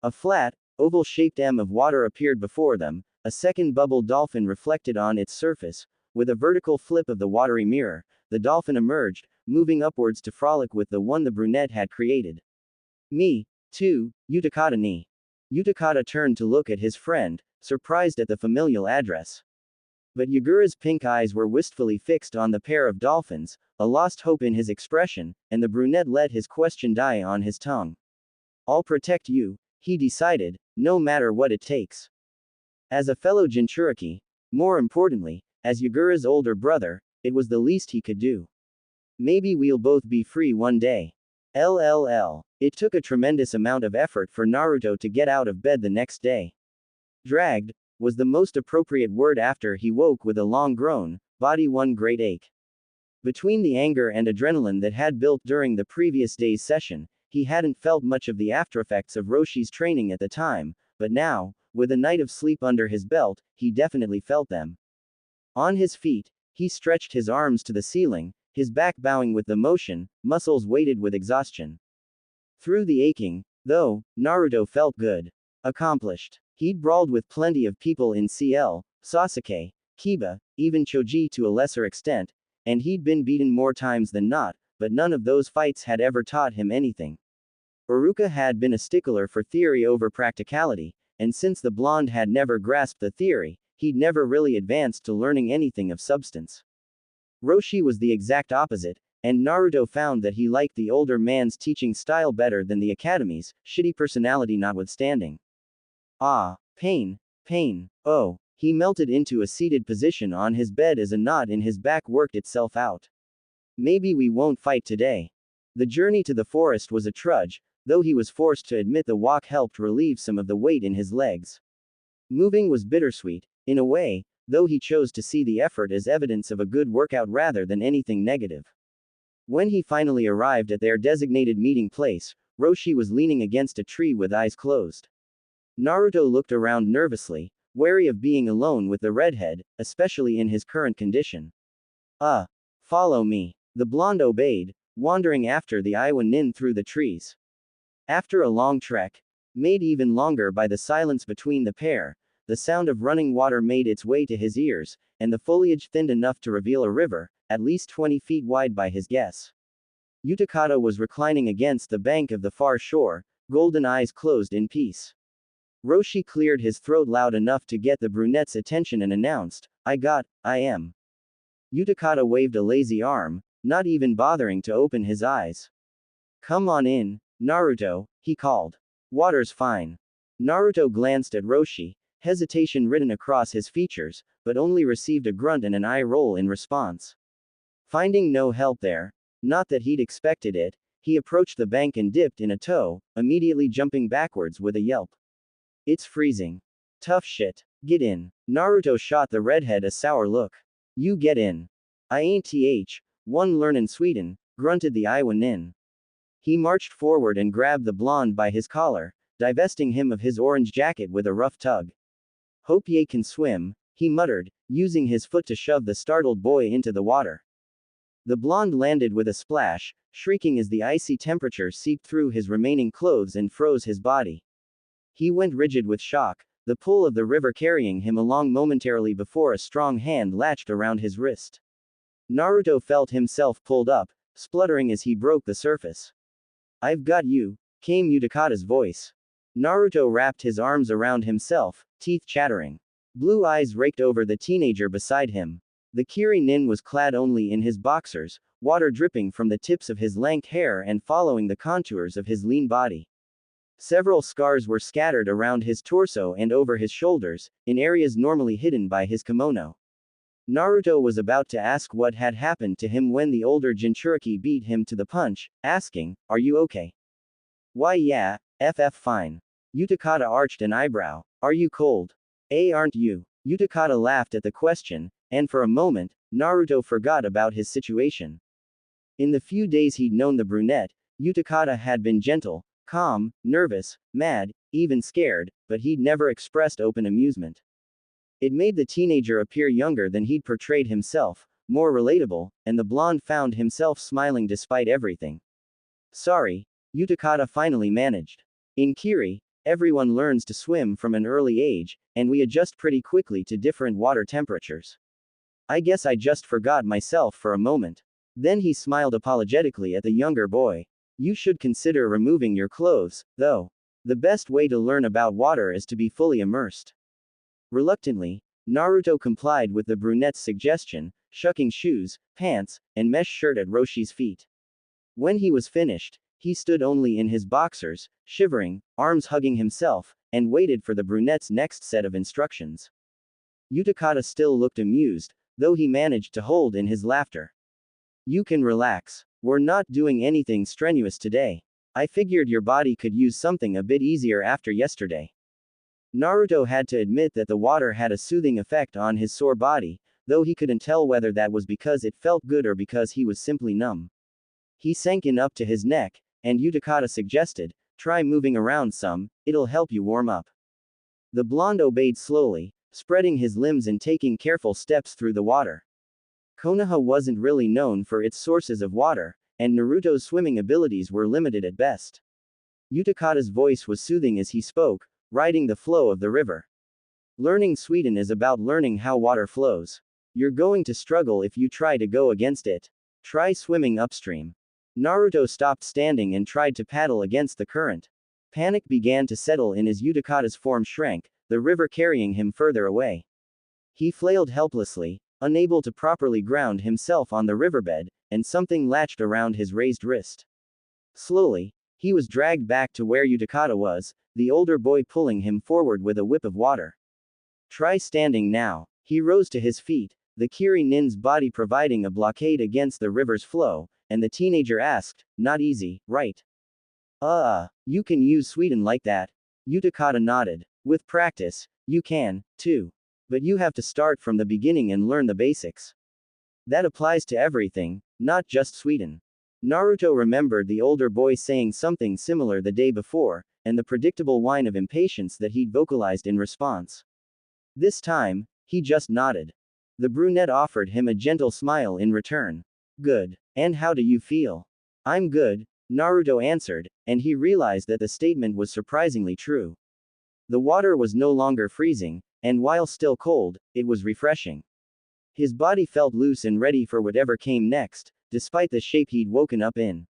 A flat, oval-shaped M of water appeared before them, a second bubble dolphin reflected on its surface. With a vertical flip of the watery mirror, the dolphin emerged, moving upwards to frolic with the one the brunette had created. Me, too, Utakata ni. Utakata turned to look at his friend, surprised at the familial address. But Yagura's pink eyes were wistfully fixed on the pair of dolphins, a lost hope in his expression, and the brunette let his question die on his tongue. I'll protect you, he decided, no matter what it takes. As a fellow Jinchuriki, more importantly, as Yagura's older brother, it was the least he could do. Maybe we'll both be free one day. LLL. It took a tremendous amount of effort for Naruto to get out of bed the next day. Dragged was the most appropriate word after he woke with a long groan, body one great ache. Between the anger and adrenaline that had built during the previous day's session, he hadn't felt much of the aftereffects of Roshi's training at the time, but now, with a night of sleep under his belt, he definitely felt them. On his feet, he stretched his arms to the ceiling, his back bowing with the motion, muscles weighted with exhaustion. Through the aching, though, Naruto felt good. Accomplished. He'd brawled with plenty of people in CL, Sasuke, Kiba, even Choji to a lesser extent, and he'd been beaten more times than not, but none of those fights had ever taught him anything. Iruka had been a stickler for theory over practicality, and since the blonde had never grasped the theory, he'd never really advanced to learning anything of substance. Roshi was the exact opposite, and Naruto found that he liked the older man's teaching style better than the academy's, shitty personality notwithstanding. Ah, pain, pain, oh, he melted into a seated position on his bed as a knot in his back worked itself out. Maybe we won't fight today. The journey to the forest was a trudge, though he was forced to admit the walk helped relieve some of the weight in his legs. Moving was bittersweet, in a way, though he chose to see the effort as evidence of a good workout rather than anything negative. When he finally arrived at their designated meeting place, Roshi was leaning against a tree with eyes closed. Naruto looked around nervously, wary of being alone with the redhead, especially in his current condition. Follow me. The blonde obeyed, wandering after the Iwa nin through the trees. After a long trek, made even longer by the silence between the pair, the sound of running water made its way to his ears, and the foliage thinned enough to reveal a river, at least 20 feet wide by his guess. Utakata was reclining against the bank of the far shore, golden eyes closed in peace. Roshi cleared his throat loud enough to get the brunette's attention and announced, I am. Utakata waved a lazy arm, not even bothering to open his eyes. Come on in, Naruto, he called. Water's fine. Naruto glanced at Roshi, hesitation written across his features, but only received a grunt and an eye roll in response. Finding no help there, not that he'd expected it, he approached the bank and dipped in a toe, immediately jumping backwards with a yelp. It's freezing. Tough shit. Get in. Naruto shot the redhead a sour look. You get in. I ain't one learn in Sweden, grunted the Iwa nin. He marched forward and grabbed the blonde by his collar, divesting him of his orange jacket with a rough tug. Hope ye can swim, he muttered, using his foot to shove the startled boy into the water. The blonde landed with a splash, shrieking as the icy temperature seeped through his remaining clothes and froze his body. He went rigid with shock, the pull of the river carrying him along momentarily before a strong hand latched around his wrist. Naruto felt himself pulled up, spluttering as he broke the surface. "I've got you," came Utakata's voice. Naruto wrapped his arms around himself, teeth chattering. Blue eyes raked over the teenager beside him. The Kiri nin was clad only in his boxers, water dripping from the tips of his lank hair and following the contours of his lean body. Several scars were scattered around his torso and over his shoulders, in areas normally hidden by his kimono. Naruto was about to ask what had happened to him when the older Jinchuriki beat him to the punch, asking, "Are you okay?" "Why yeah, fine." Utakata arched an eyebrow. "Are you cold?" Aren't you?" Utakata laughed at the question, and for a moment, Naruto forgot about his situation. In the few days he'd known the brunette, Utakata had been gentle, calm, nervous, mad, even scared, but he'd never expressed open amusement. It made the teenager appear younger than he'd portrayed himself, more relatable, and the blonde found himself smiling despite everything. "Sorry," Utakata finally managed. "In Kiri, everyone learns to swim from an early age, and we adjust pretty quickly to different water temperatures. I guess I just forgot myself for a moment." Then he smiled apologetically at the younger boy. "You should consider removing your clothes, though. The best way to learn about water is to be fully immersed." Reluctantly, Naruto complied with the brunette's suggestion, shucking shoes, pants, and mesh shirt at Roshi's feet. When he was finished, he stood only in his boxers, shivering, arms hugging himself, and waited for the brunette's next set of instructions. Utakata still looked amused, though he managed to hold in his laughter. "You can relax. We're not doing anything strenuous today. I figured your body could use something a bit easier after yesterday." Naruto had to admit that the water had a soothing effect on his sore body, though he couldn't tell whether that was because it felt good or because he was simply numb. He sank in up to his neck, and Utakata suggested, "Try moving around some, it'll help you warm up." The blonde obeyed slowly, spreading his limbs and taking careful steps through the water. Konoha wasn't really known for its sources of water, and Naruto's swimming abilities were limited at best. Utakata's voice was soothing as he spoke, riding the flow of the river. "Learning Sweden is about learning how water flows. You're going to struggle if you try to go against it. Try swimming upstream." Naruto stopped standing and tried to paddle against the current. Panic began to settle in as Utakata's form shrank, the river carrying him further away. He flailed helplessly, unable to properly ground himself on the riverbed, and something latched around his raised wrist. Slowly, he was dragged back to where Utakata was, the older boy pulling him forward with a whip of water. "Try standing now." He rose to his feet, the Kiri nin's body providing a blockade against the river's flow, and the teenager asked, "Not easy, right?" You can use Sweden like that." Utakata nodded. "With practice, you can, too. But you have to start from the beginning and learn the basics. That applies to everything, not just Sweden." Naruto remembered the older boy saying something similar the day before, and the predictable whine of impatience that he'd vocalized in response. This time, he just nodded. The brunette offered him a gentle smile in return. "Good. And how do you feel?" "I'm good," Naruto answered, and he realized that the statement was surprisingly true. The water was no longer freezing, and while still cold, it was refreshing. His body felt loose and ready for whatever came next, despite the shape he'd woken up in.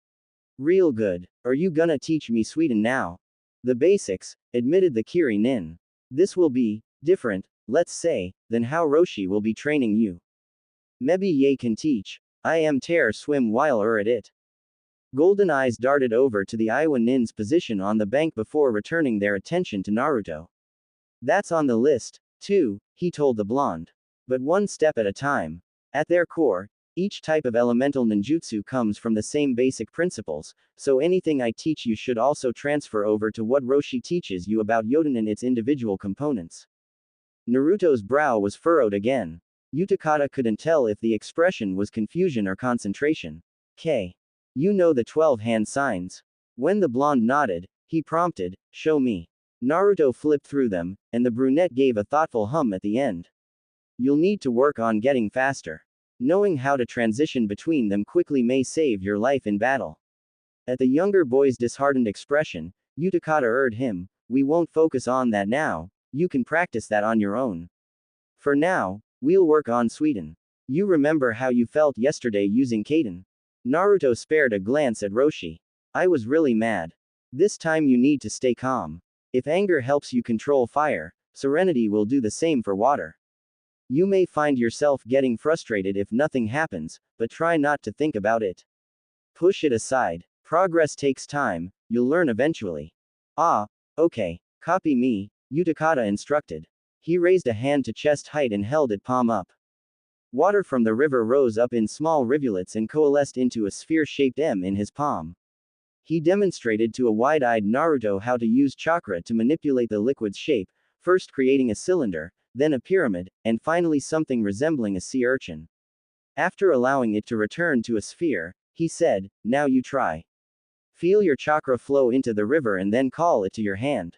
"Real good. Are you gonna teach me Sweden now?" "The basics," admitted the Kiri nin. "This will be different, let's say, than how Roshi will be training you. Maybe ye can teach. I am tear swim while at it." Golden eyes darted over to the Iowa nin's position on the bank before returning their attention to Naruto. "That's on the list, too," he told the blonde. "But one step at a time. At their core, each type of elemental ninjutsu comes from the same basic principles, so anything I teach you should also transfer over to what Roshi teaches you about Yoden and its individual components." Naruto's brow was furrowed again. Utakata couldn't tell if the expression was confusion or concentration. You know the 12 hand signs?" When the blonde nodded, he prompted, "Show me." Naruto flipped through them, and the brunette gave a thoughtful hum at the end. "You'll need to work on getting faster." Knowing how to transition between them quickly may save your life in battle. At the younger boy's disheartened expression, Utakata urged him, we won't focus on that now, you can practice that on your own. For now, we'll work on Sweden. You remember how you felt yesterday using Kaden? Naruto spared a glance at Roshi. I was really mad. This time you need to stay calm. If anger helps you control fire, serenity will do the same for water. You may find yourself getting frustrated if nothing happens, but try not to think about it. Push it aside. Progress takes time, you'll learn eventually. Ah, okay. Copy me, Utakata instructed. He raised a hand to chest height and held it palm up. Water from the river rose up in small rivulets and coalesced into a sphere-shaped M in his palm. He demonstrated to a wide-eyed Naruto how to use chakra to manipulate the liquid's shape, first creating a cylinder, then a pyramid, and finally something resembling a sea urchin. After allowing it to return to a sphere, he said, now you try. Feel your chakra flow into the river and then call it to your hand.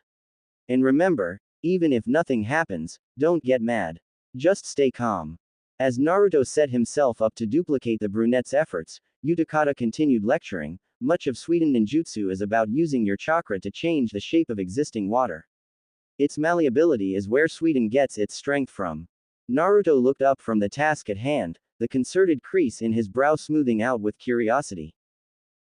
And remember, even if nothing happens, don't get mad. Just stay calm. As Naruto set himself up to duplicate the brunette's efforts, Utakata continued lecturing, much of Sweden ninjutsu is about using your chakra to change the shape of existing water. Its malleability is where Sweden gets its strength from. Naruto looked up from the task at hand, the concerted crease in his brow smoothing out with curiosity.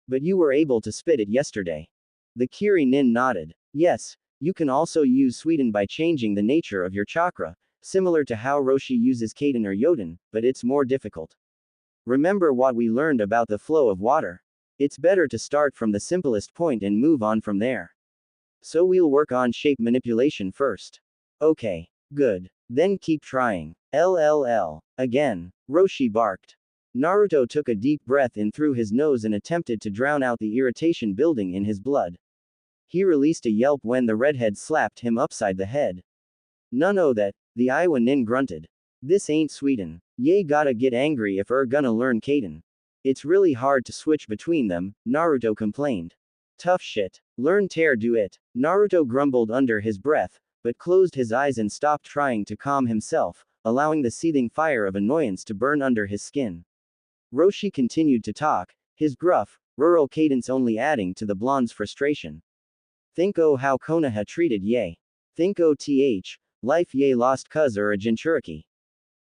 But you were able to spit it yesterday. The Kiri nin nodded. Yes, you can also use Sweden by changing the nature of your chakra, similar to how Roshi uses Kaden or Yoden, but it's more difficult. Remember what we learned about the flow of water. It's better to start from the simplest point and move on from there. So we'll work on shape manipulation first. Okay. Good. Then keep trying. LLL. Again. Roshi barked. Naruto took a deep breath in through his nose and attempted to drown out the irritation building in his blood. He released a yelp when the redhead slapped him upside the head. No that, the Iowa nin grunted. This ain't Sweden. Ye gotta get angry if gonna learn Kaden. It's really hard to switch between them, Naruto complained. Tough shit. Learn tear do it. Naruto grumbled under his breath, but closed his eyes and stopped trying to calm himself, allowing the seething fire of annoyance to burn under his skin. Roshi continued to talk, his gruff, rural cadence only adding to the blonde's frustration. Think how Konoha treated Ye. Think life Ye lost cuz a Jinchuriki.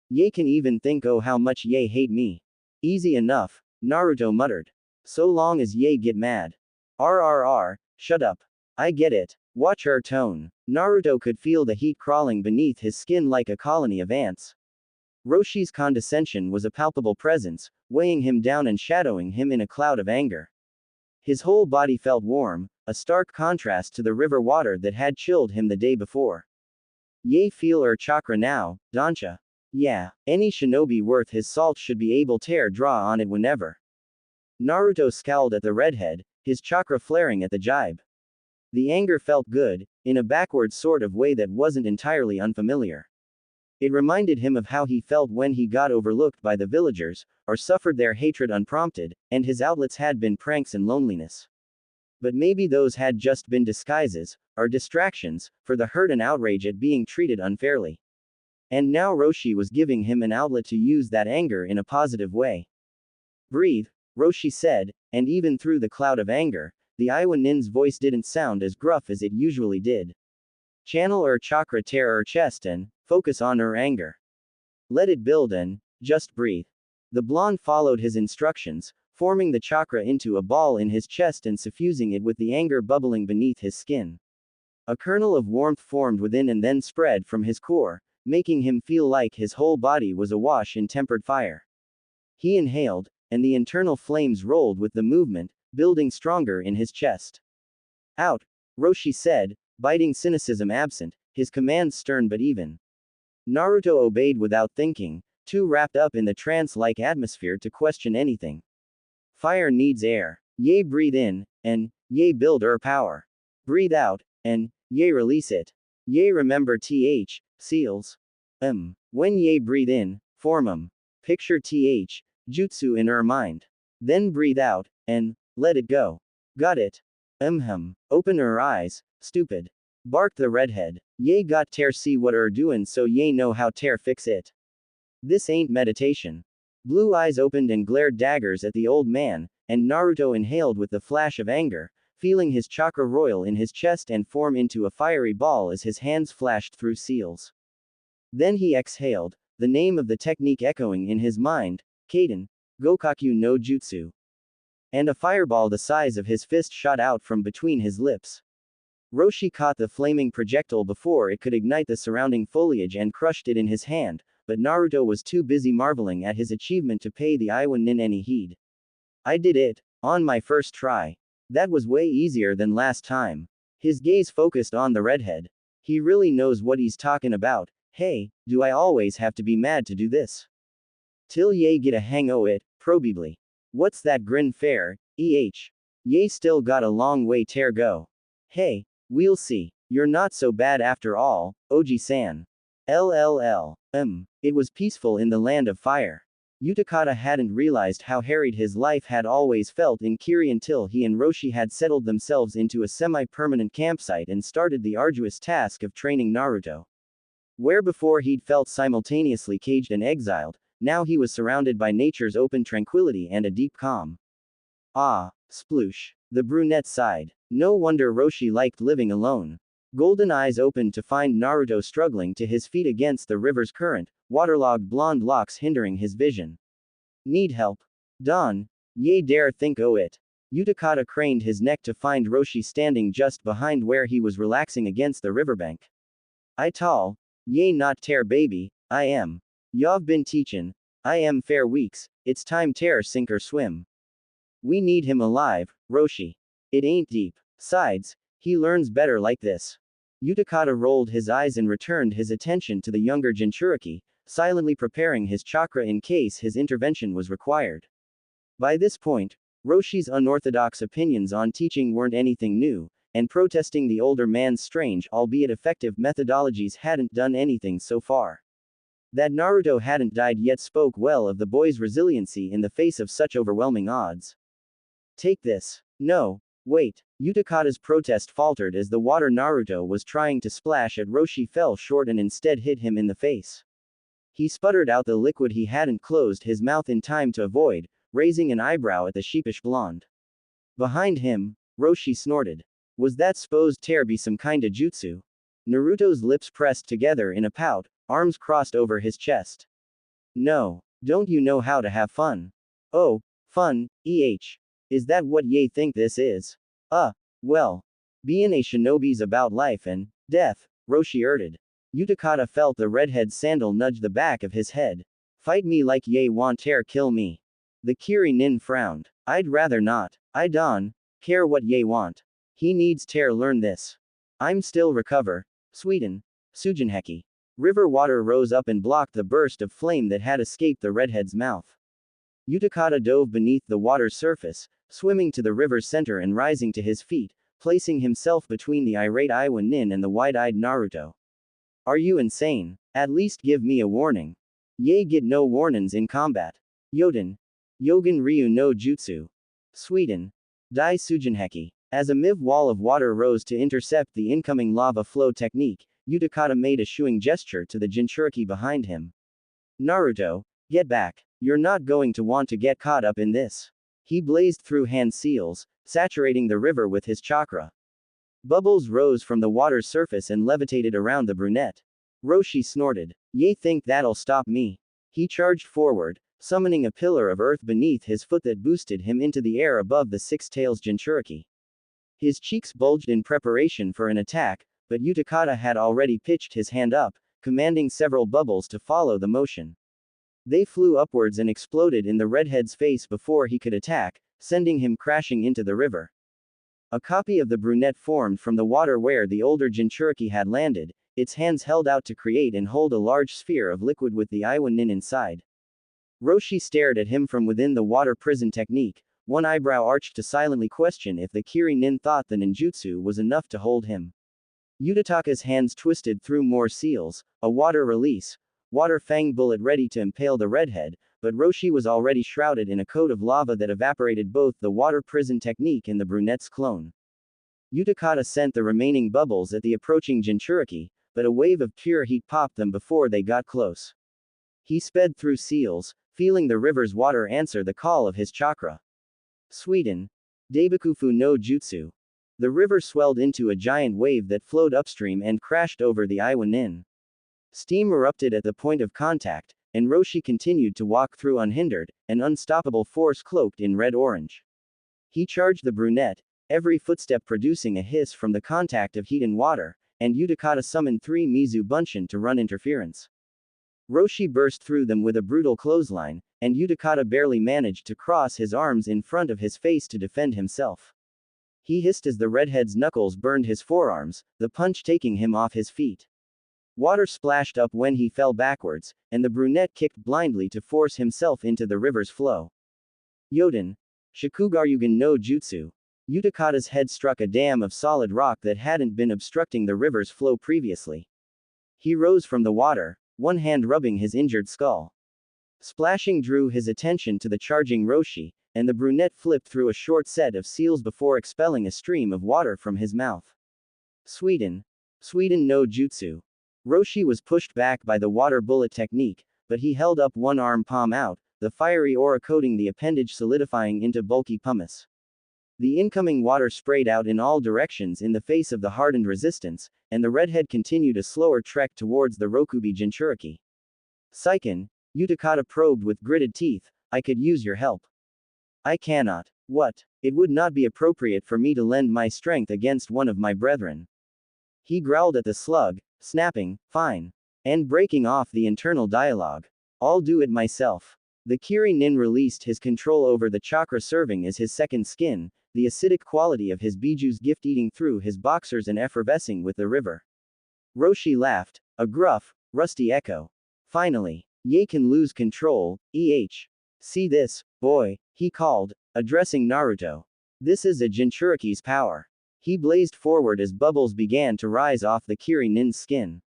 Ye can even think how much Ye hate me. Easy enough, Naruto muttered. So long as Ye get mad. RRR, shut up. I get it. Watch her tone. Naruto could feel the heat crawling beneath his skin like a colony of ants. Roshi's condescension was a palpable presence, weighing him down and shadowing him in a cloud of anger. His whole body felt warm, a stark contrast to the river water that had chilled him the day before. Ye feel chakra now, Doncha. Yeah, any shinobi worth his salt should be able to draw on it whenever. Naruto scowled at the redhead, his chakra flaring at the jibe. The anger felt good, in a backward sort of way that wasn't entirely unfamiliar. It reminded him of how he felt when he got overlooked by the villagers, or suffered their hatred unprompted, and his outlets had been pranks and loneliness. But maybe those had just been disguises, or distractions, for the hurt and outrage at being treated unfairly. And now Roshi was giving him an outlet to use that anger in a positive way. Breathe, Roshi said, and even through the cloud of anger, the Iowa nin's voice didn't sound as gruff as it usually did. Channel chakra tear chest and focus on anger. Let it build and just breathe. The blonde followed his instructions, forming the chakra into a ball in his chest and suffusing it with the anger bubbling beneath his skin. A kernel of warmth formed within and then spread from his core, making him feel like his whole body was awash in tempered fire. He inhaled, and the internal flames rolled with the movement, building stronger in his chest. Out, Roshi said, biting cynicism absent, his commands stern but even. Naruto obeyed without thinking, too wrapped up in the trance-like atmosphere to question anything. Fire needs air. Ye breathe in, and ye build power. Breathe out, and ye release it. Ye remember seals. When ye breathe in, form picture jutsu in mind. Then breathe out, and let it go. Got it. Open eyes, stupid. Barked the redhead. Ye got ter see what doin' so ye know how ter fix it. This ain't meditation. Blue eyes opened and glared daggers at the old man, and Naruto inhaled with the flash of anger, feeling his chakra roil in his chest and form into a fiery ball as his hands flashed through seals. Then he exhaled, the name of the technique echoing in his mind, Kaden, Gokaku no Jutsu. And a fireball the size of his fist shot out from between his lips. Roshi caught the flaming projectile before it could ignite the surrounding foliage and crushed it in his hand, but Naruto was too busy marveling at his achievement to pay the Iwan Nin any heed. I did it, on my first try. That was way easier than last time. His gaze focused on the redhead. He really knows what he's talking about. Hey, do I always have to be mad to do this? Till ye get a hang o' it, probably. What's that grin fair, Ye still got a long way ter go. Hey, we'll see. You're not so bad after all, Oji-san. LLL. It was peaceful in the land of fire. Utakata hadn't realized how harried his life had always felt in Kiri until he and Roshi had settled themselves into a semi-permanent campsite and started the arduous task of training Naruto. Where before he'd felt simultaneously caged and exiled, now he was surrounded by nature's open tranquility and a deep calm. Ah, sploosh. The brunette sighed. No wonder Roshi liked living alone. Golden eyes opened to find Naruto struggling to his feet against the river's current, waterlogged blonde locks hindering his vision. Need help? Don, ye dare think o' it. Utakata craned his neck to find Roshi standing just behind where he was relaxing against the riverbank. I tall, ye not tear baby, I am. Y've been teachin', I am fair weeks, it's time tear sink or swim. We need him alive, Roshi. It ain't deep. Sides, he learns better like this. Utakata rolled his eyes and returned his attention to the younger Jinchuriki, silently preparing his chakra in case his intervention was required. By this point, Roshi's unorthodox opinions on teaching weren't anything new, and protesting the older man's strange albeit effective methodologies hadn't done anything so far. That Naruto hadn't died yet spoke well of the boy's resiliency in the face of such overwhelming odds. Take this. No. Wait. Utakata's protest faltered as the water Naruto was trying to splash at Roshi fell short and instead hit him in the face. He sputtered out the liquid he hadn't closed his mouth in time to avoid, raising an eyebrow at the sheepish blonde. Behind him, Roshi snorted. Was that supposed to be some kinda jutsu? Naruto's lips pressed together in a pout, arms crossed over his chest. No. Don't you know how to have fun? Oh, fun, Is that what ye think this is? Well. Being a shinobi's about life and death, Roshi urted. Utakata felt the redhead's sandal nudge the back of his head. Fight me like ye want ter kill me. The Kiri nin frowned. I'd rather not. I don't care what ye want. He needs ter learn this. I'm still recover. Sweden. Sujinheki. River water rose up and blocked the burst of flame that had escaped the redhead's mouth. Utakata dove beneath the water's surface, swimming to the river's center and rising to his feet, placing himself between the irate Iwan Nin and the wide-eyed Naruto. Are you insane? At least give me a warning. Ye get no warnings in combat. Yoden. Yogen Ryu no Jutsu. Sweden. Dai Sujinheki. As a miv wall of water rose to intercept the incoming lava flow technique, Utakata made a shooing gesture to the Jinchuriki behind him. Naruto, get back. You're not going to want to get caught up in this. He blazed through hand seals, saturating the river with his chakra. Bubbles rose from the water's surface and levitated around the brunette. Roshi snorted. Ye think that'll stop me? He charged forward, summoning a pillar of earth beneath his foot that boosted him into the air above the Six Tails Jinchuriki. His cheeks bulged in preparation for an attack, but Utakata had already pitched his hand up, commanding several bubbles to follow the motion. They flew upwards and exploded in the redhead's face before he could attack, sending him crashing into the river. A copy of the brunette formed from the water where the older Jinchuriki had landed, its hands held out to create and hold a large sphere of liquid with the Iwan Nin inside. Roshi stared at him from within the water prison technique, one eyebrow arched to silently question if the Kiri Nin thought the ninjutsu was enough to hold him. Utataka's hands twisted through more seals, a water release, water fang bullet ready to impale the redhead, but Roshi was already shrouded in a coat of lava that evaporated both the water prison technique and the brunette's clone. Utakata sent the remaining bubbles at the approaching Jinchuriki, but a wave of pure heat popped them before they got close. He sped through seals, feeling the river's water answer the call of his chakra. Sweden. Daibakufu no Jutsu. The river swelled into a giant wave that flowed upstream and crashed over the Iwa Nin. Steam erupted at the point of contact, and Roshi continued to walk through unhindered, an unstoppable force cloaked in red-orange. He charged the brunette, every footstep producing a hiss from the contact of heat and water, and Utakata summoned 3 Mizu Bunshin to run interference. Roshi burst through them with a brutal clothesline, and Utakata barely managed to cross his arms in front of his face to defend himself. He hissed as the redhead's knuckles burned his forearms, the punch taking him off his feet. Water splashed up when he fell backwards, and the brunette kicked blindly to force himself into the river's flow. Yoden. Shikugaryugen no Jutsu. Utakata's head struck a dam of solid rock that hadn't been obstructing the river's flow previously. He rose from the water, one hand rubbing his injured skull. Splashing drew his attention to the charging Roshi, and the brunette flipped through a short set of seals before expelling a stream of water from his mouth. Sweden no Jutsu. Roshi was pushed back by the water bullet technique, but he held up one arm palm out, the fiery aura coating the appendage solidifying into bulky pumice. The incoming water sprayed out in all directions in the face of the hardened resistance, and the redhead continued a slower trek towards the Rokubi Jinchuriki. Seiken, Utakata probed with gritted teeth, I could use your help. I cannot. What? It would not be appropriate for me to lend my strength against one of my brethren. He growled at the slug, snapping, fine. And breaking off the internal dialogue. I'll do it myself. The Kiri Nin released his control over the chakra serving as his second skin, the acidic quality of his biju's gift eating through his boxers and effervescing with the river. Roshi laughed, a gruff, rusty echo. Finally, Ye can lose control, See this, boy, he called, addressing Naruto. This is a Jinchuriki's power. He blazed forward as bubbles began to rise off the Kiri Nin's skin.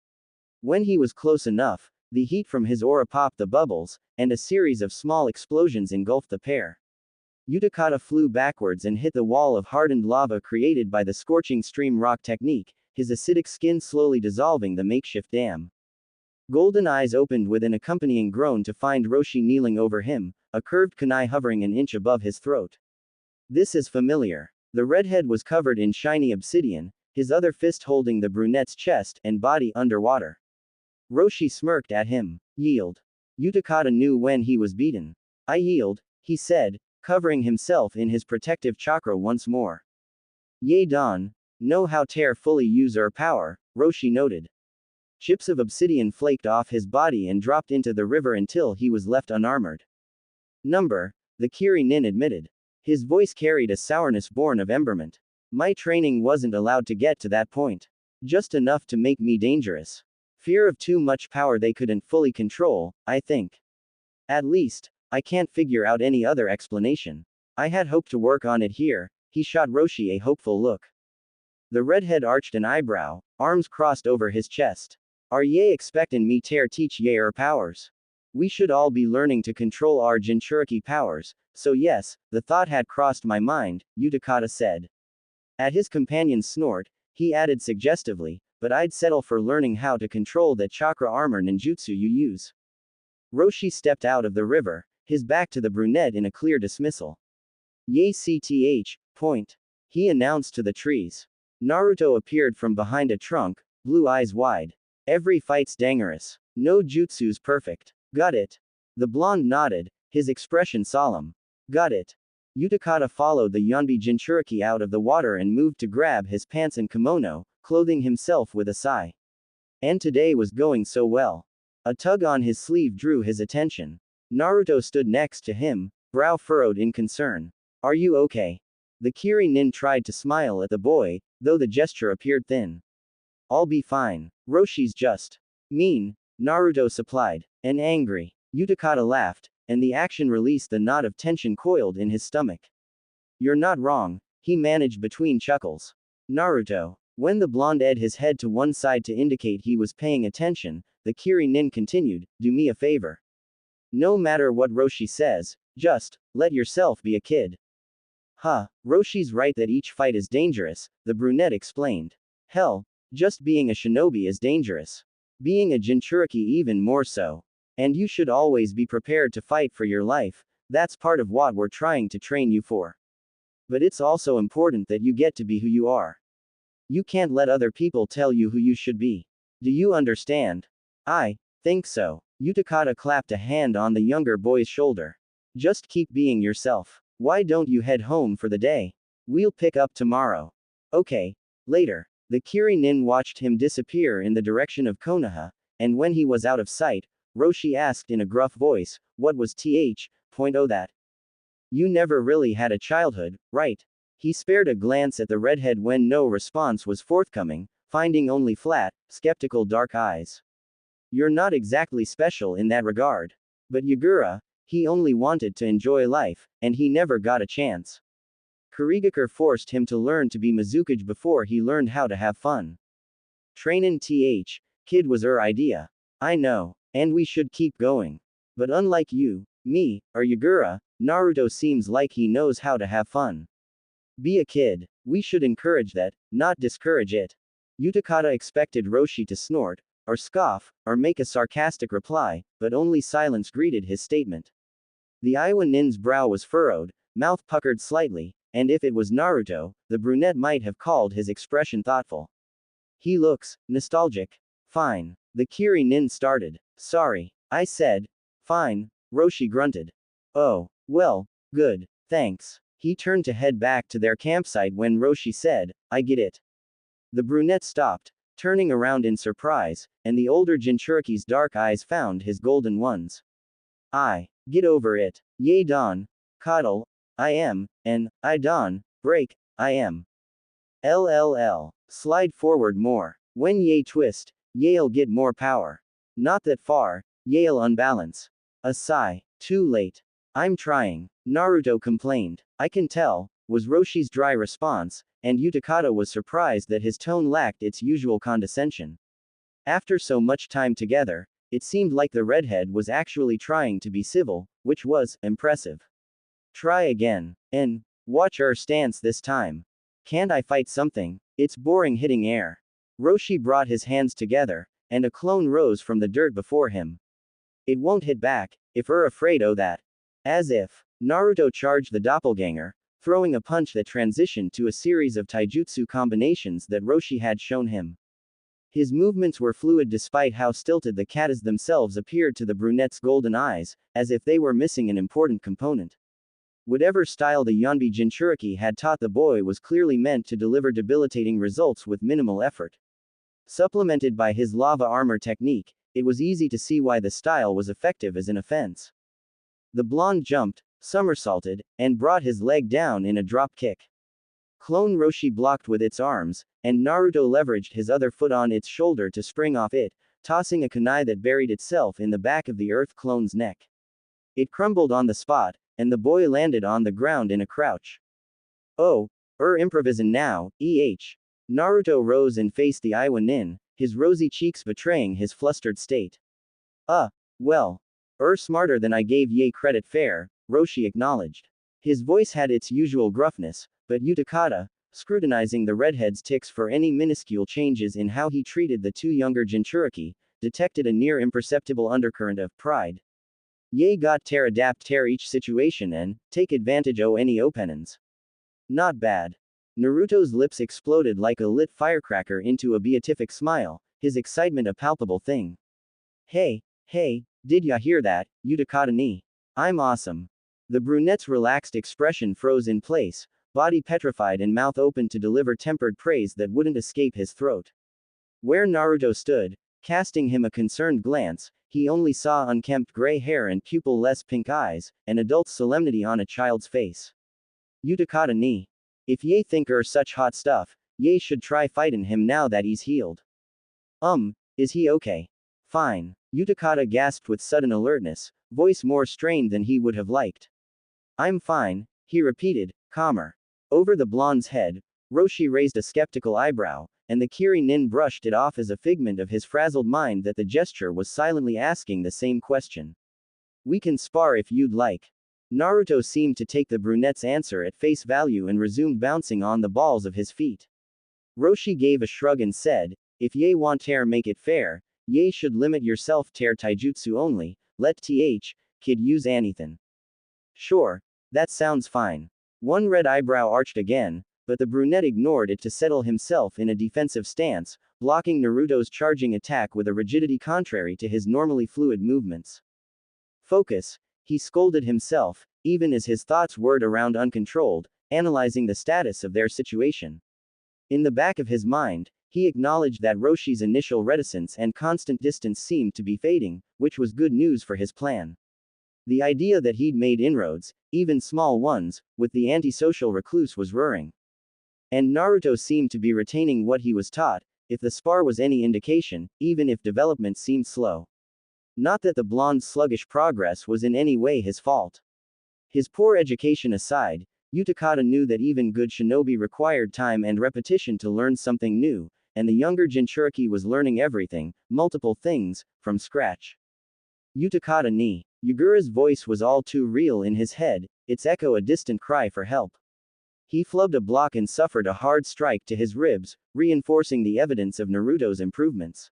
When he was close enough, the heat from his aura popped the bubbles, and a series of small explosions engulfed the pair. Utakata flew backwards and hit the wall of hardened lava created by the scorching stream rock technique, his acidic skin slowly dissolving the makeshift dam. Golden eyes opened with an accompanying groan to find Roshi kneeling over him, a curved kunai hovering an inch above his throat. This is familiar. The redhead was covered in shiny obsidian, his other fist holding the brunette's chest and body underwater. Roshi smirked at him. Yield. Utakata knew when he was beaten. I yield, he said, covering himself in his protective chakra once more. Ye don, know how to fully use her power, Roshi noted. Chips of obsidian flaked off his body and dropped into the river until he was left unarmored. The Kiri Nin admitted. His voice carried a sourness born of emberment. My training wasn't allowed to get to that point. Just enough to make me dangerous. Fear of too much power they couldn't fully control, I think. At least, I can't figure out any other explanation. I had hoped to work on it here, he shot Roshi a hopeful look. The redhead arched an eyebrow, arms crossed over his chest. Are ye expectin' me to teach ye our powers? We should all be learning to control our Jinchuriki powers, so yes, the thought had crossed my mind, Utakata said. At his companion's snort, he added suggestively, but I'd settle for learning how to control that chakra armor ninjutsu you use. Roshi stepped out of the river, his back to the brunette in a clear dismissal. Ye cth, point. He announced to the trees. Naruto appeared from behind a trunk, blue eyes wide. Every fight's dangerous. No jutsu's perfect. Got it. The blonde nodded, his expression solemn. Got it. Utakata followed the Yonbi Jinchuriki out of the water and moved to grab his pants and kimono, clothing himself with a sigh. And today was going so well. A tug on his sleeve drew his attention. Naruto stood next to him, brow furrowed in concern. Are you okay? The Kiri Nin tried to smile at the boy, though the gesture appeared thin. I'll be fine. Roshi's just mean, Naruto supplied. And angry. Utakata laughed, and the action released the knot of tension coiled in his stomach. You're not wrong, he managed between chuckles. Naruto. When the blonde edged his head to one side to indicate he was paying attention, the Kiri Nin continued, do me a favor. No matter what Roshi says, just let yourself be a kid. Huh, Roshi's right that each fight is dangerous, the brunette explained. Hell, just being a shinobi is dangerous. Being a Jinchuriki even more so. And you should always be prepared to fight for your life, that's part of what we're trying to train you for. But it's also important that you get to be who you are. You can't let other people tell you who you should be. Do you understand? I think so. Utakata clapped a hand on the younger boy's shoulder. Just keep being yourself. Why don't you head home for the day? We'll pick up tomorrow. Okay. Later, the Kiri-nin watched him disappear in the direction of Konoha, and when he was out of sight, Roshi asked in a gruff voice, what was that? You never really had a childhood, right? He spared a glance at the redhead when no response was forthcoming, finding only flat, skeptical dark eyes. You're not exactly special in that regard. But Yagura, he only wanted to enjoy life, and he never got a chance. Kurigakure forced him to learn to be Mizukage before he learned how to have fun. Trainin' kid was idea. I know. And we should keep going. But unlike you, me, or Yagura, Naruto seems like he knows how to have fun. Be a kid. We should encourage that, not discourage it. Utakata expected Roshi to snort, or scoff, or make a sarcastic reply, but only silence greeted his statement. The Iowa nin's brow was furrowed, mouth puckered slightly, and if it was Naruto, the brunette might have called his expression thoughtful. He looks nostalgic. Fine. The Kiri-nin started. Sorry. I said. Fine. Roshi grunted. Oh, well, good, thanks. He turned to head back to their campsite when Roshi said, I get it. The brunette stopped, turning around in surprise, and the older Jinchuriki's dark eyes found his golden ones. I get over it. Ye don, cuddle, I am, and I don, break, I am. LLL. Slide forward more. When ye twist, ye'll get more power. Not that far, ye'll unbalance. A sigh. Too late. I'm trying. Naruto complained. I can tell, was Roshi's dry response, and Utakata was surprised that his tone lacked its usual condescension. After so much time together, it seemed like the redhead was actually trying to be civil, which was impressive. Try again. And watch our stance this time. Can't I fight something? It's boring hitting air. Roshi brought his hands together, and a clone rose from the dirt before him. It won't hit back, if you're afraid o' that. As if. Naruto charged the doppelganger, throwing a punch that transitioned to a series of taijutsu combinations that Roshi had shown him. His movements were fluid despite how stilted the katas themselves appeared to the brunette's golden eyes, as if they were missing an important component. Whatever style the Yonbi Jinchuriki had taught the boy was clearly meant to deliver debilitating results with minimal effort. Supplemented by his lava armor technique, it was easy to see why the style was effective as an offense. The blonde jumped, somersaulted, and brought his leg down in a drop kick. Clone Roshi blocked with its arms, and Naruto leveraged his other foot on its shoulder to spring off it, tossing a kunai that buried itself in the back of the earth clone's neck. It crumbled on the spot, and the boy landed on the ground in a crouch. Oh, improvising now, Naruto rose and faced the Iowa nin, his rosy cheeks betraying his flustered state. Well. Smarter than I gave ye credit fair, Roshi acknowledged. His voice had its usual gruffness, but Utakata, scrutinizing the redhead's tics for any minuscule changes in how he treated the two younger Jinchuriki, detected a near imperceptible undercurrent of pride. Ye got tear adapt tear each situation and take advantage o any openions. Not bad. Naruto's lips exploded like a lit firecracker into a beatific smile, his excitement a palpable thing. Hey, did ya hear that, Utakata ni? I'm awesome. The brunette's relaxed expression froze in place, body petrified and mouth open to deliver tempered praise that wouldn't escape his throat. Where Naruto stood, casting him a concerned glance, he only saw unkempt gray hair and pupil-less pink eyes, and adult solemnity on a child's face. Utakata ni. If ye think such hot stuff, ye should try fightin' him now that he's healed. Is he okay? Fine. Utakata gasped with sudden alertness, voice more strained than he would have liked. I'm fine, he repeated, calmer. Over the blonde's head, Roshi raised a skeptical eyebrow, and the Kiri-nin brushed it off as a figment of his frazzled mind that the gesture was silently asking the same question. We can spar if you'd like. Naruto seemed to take the brunette's answer at face value and resumed bouncing on the balls of his feet. Roshi gave a shrug and said, if ye want tear make it fair, ye should limit yourself tear taijutsu only, let kid use anything. Sure, that sounds fine. One red eyebrow arched again, but the brunette ignored it to settle himself in a defensive stance, blocking Naruto's charging attack with a rigidity contrary to his normally fluid movements. Focus, he scolded himself, even as his thoughts whirred around uncontrolled, analyzing the status of their situation. In the back of his mind, he acknowledged that Roshi's initial reticence and constant distance seemed to be fading, which was good news for his plan. The idea that he'd made inroads, even small ones, with the antisocial recluse was rearing. And Naruto seemed to be retaining what he was taught, if the spar was any indication, even if development seemed slow. Not that the blonde's sluggish progress was in any way his fault. His poor education aside, Utakata knew that even good shinobi required time and repetition to learn something new, and the younger Jinchuriki was learning everything, multiple things, from scratch. Utakata ni. Yagura's voice was all too real in his head, its echo a distant cry for help. He flubbed a block and suffered a hard strike to his ribs, reinforcing the evidence of Naruto's improvements.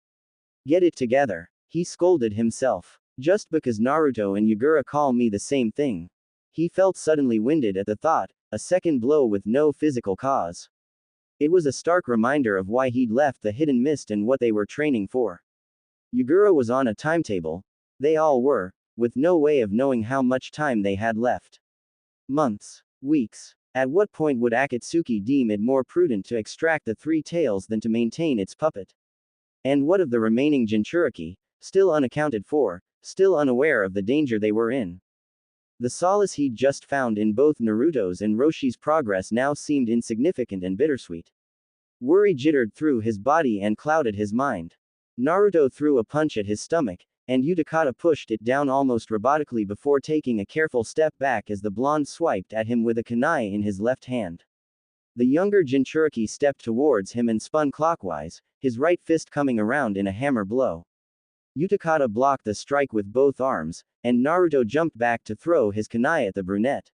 Get it together, he scolded himself. Just because Naruto and Yagura call me the same thing. He felt suddenly winded at the thought, a second blow with no physical cause. It was a stark reminder of why he'd left the hidden mist and what they were training for. Yagura was on a timetable. They all were, with no way of knowing how much time they had left. Months. Weeks. At what point would Akatsuki deem it more prudent to extract the three tails than to maintain its puppet? And what of the remaining Jinchuriki, still unaccounted for, still unaware of the danger they were in? The solace he'd just found in both Naruto's and Roshi's progress now seemed insignificant and bittersweet. Worry jittered through his body and clouded his mind. Naruto threw a punch at his stomach, and Utakata pushed it down almost robotically before taking a careful step back as the blonde swiped at him with a kunai in his left hand. The younger Jinchuriki stepped towards him and spun clockwise, his right fist coming around in a hammer blow. Utakata blocked the strike with both arms, and Naruto jumped back to throw his kunai at the brunette.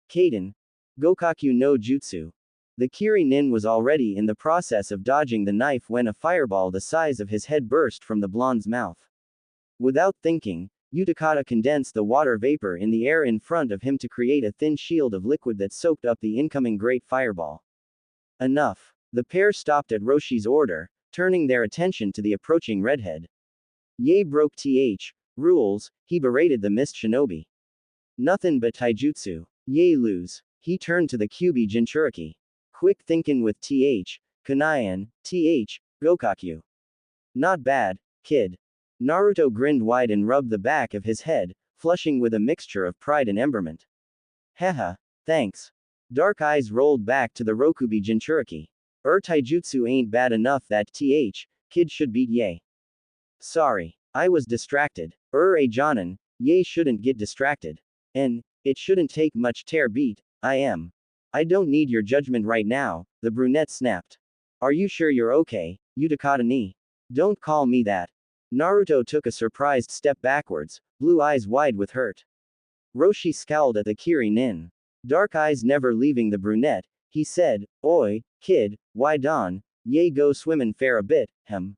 Kaden. Gokaku no Jutsu. The Kiri Nin was already in the process of dodging the knife when a fireball the size of his head burst from the blonde's mouth. Without thinking, Utakata condensed the water vapor in the air in front of him to create a thin shield of liquid that soaked up the incoming great fireball. Enough. The pair stopped at Roshi's order, turning their attention to the approaching redhead. Ye broke rules, he berated the mist shinobi. Nothing but taijutsu. Ye lose. He turned to the Kyuubi Jinchuriki. Quick thinkin' with kunayan, gokaku. Not bad, kid. Naruto grinned wide and rubbed the back of his head, flushing with a mixture of pride and emberment. Haha, thanks. Dark eyes rolled back to the Rokubi Jinchuriki. Taijutsu ain't bad enough that kid should beat Ye. Sorry, I was distracted. A Jonin, Ye shouldn't get distracted. And, it shouldn't take much tear beat, I am. I don't need your judgment right now, the brunette snapped. Are you sure you're okay, Utakata ni? Don't call me that. Naruto took a surprised step backwards, blue eyes wide with hurt. Roshi scowled at the Kiri Nin. Dark eyes never leaving the brunette, he said, Oi, kid, why don, Ye go swimmin' fair a bit, hem.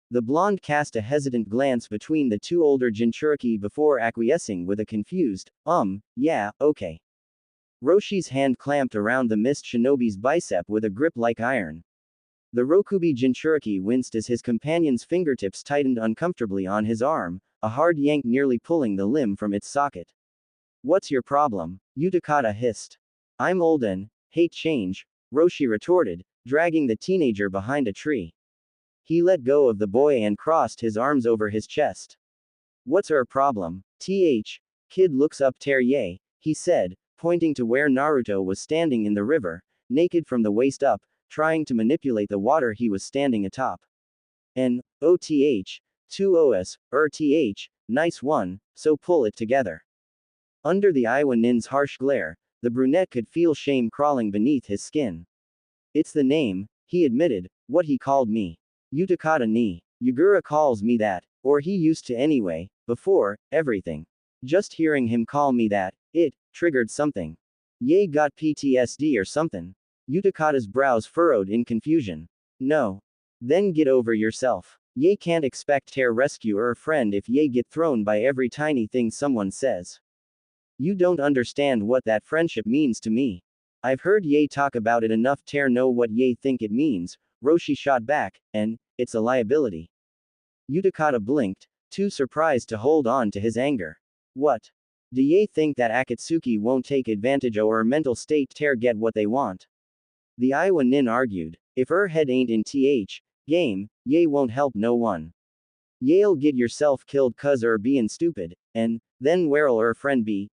The blonde cast a hesitant glance between the two older Jinchuriki before acquiescing with a confused, yeah, okay. Roshi's hand clamped around the mist shinobi's bicep with a grip like iron. The Rokubi Jinchuriki winced as his companion's fingertips tightened uncomfortably on his arm, a hard yank nearly pulling the limb from its socket. What's your problem? Utakata hissed. I'm old and hate change, Roshi retorted, dragging the teenager behind a tree. He let go of the boy and crossed his arms over his chest. What's her problem? Kid looks up Ye, he said, pointing to where Naruto was standing in the river, naked from the waist up, trying to manipulate the water he was standing atop. Two os, nice one, so pull it together. Under the Iwa Nin's harsh glare, the brunette could feel shame crawling beneath his skin. It's the name, he admitted, what he called me. Utakata ni. Yagura calls me that, or he used to anyway, before everything. Just hearing him call me that, it triggered something. Ye got PTSD or something. Utakata's brows furrowed in confusion. No. Then get over yourself. Ye can't expect to rescue her friend if ye get thrown by every tiny thing someone says. You don't understand what that friendship means to me. I've heard ye talk about it enough to know what ye think it means, Roshi shot back, and it's a liability. Utakata blinked, too surprised to hold on to his anger. What? Do ye think that Akatsuki won't take advantage o' her mental state to get what they want? The Iowa Nin argued, if her head ain't in game, ye won't help no one. Ye'll get yourself killed cuz bein' stupid, and then where'll her friend be,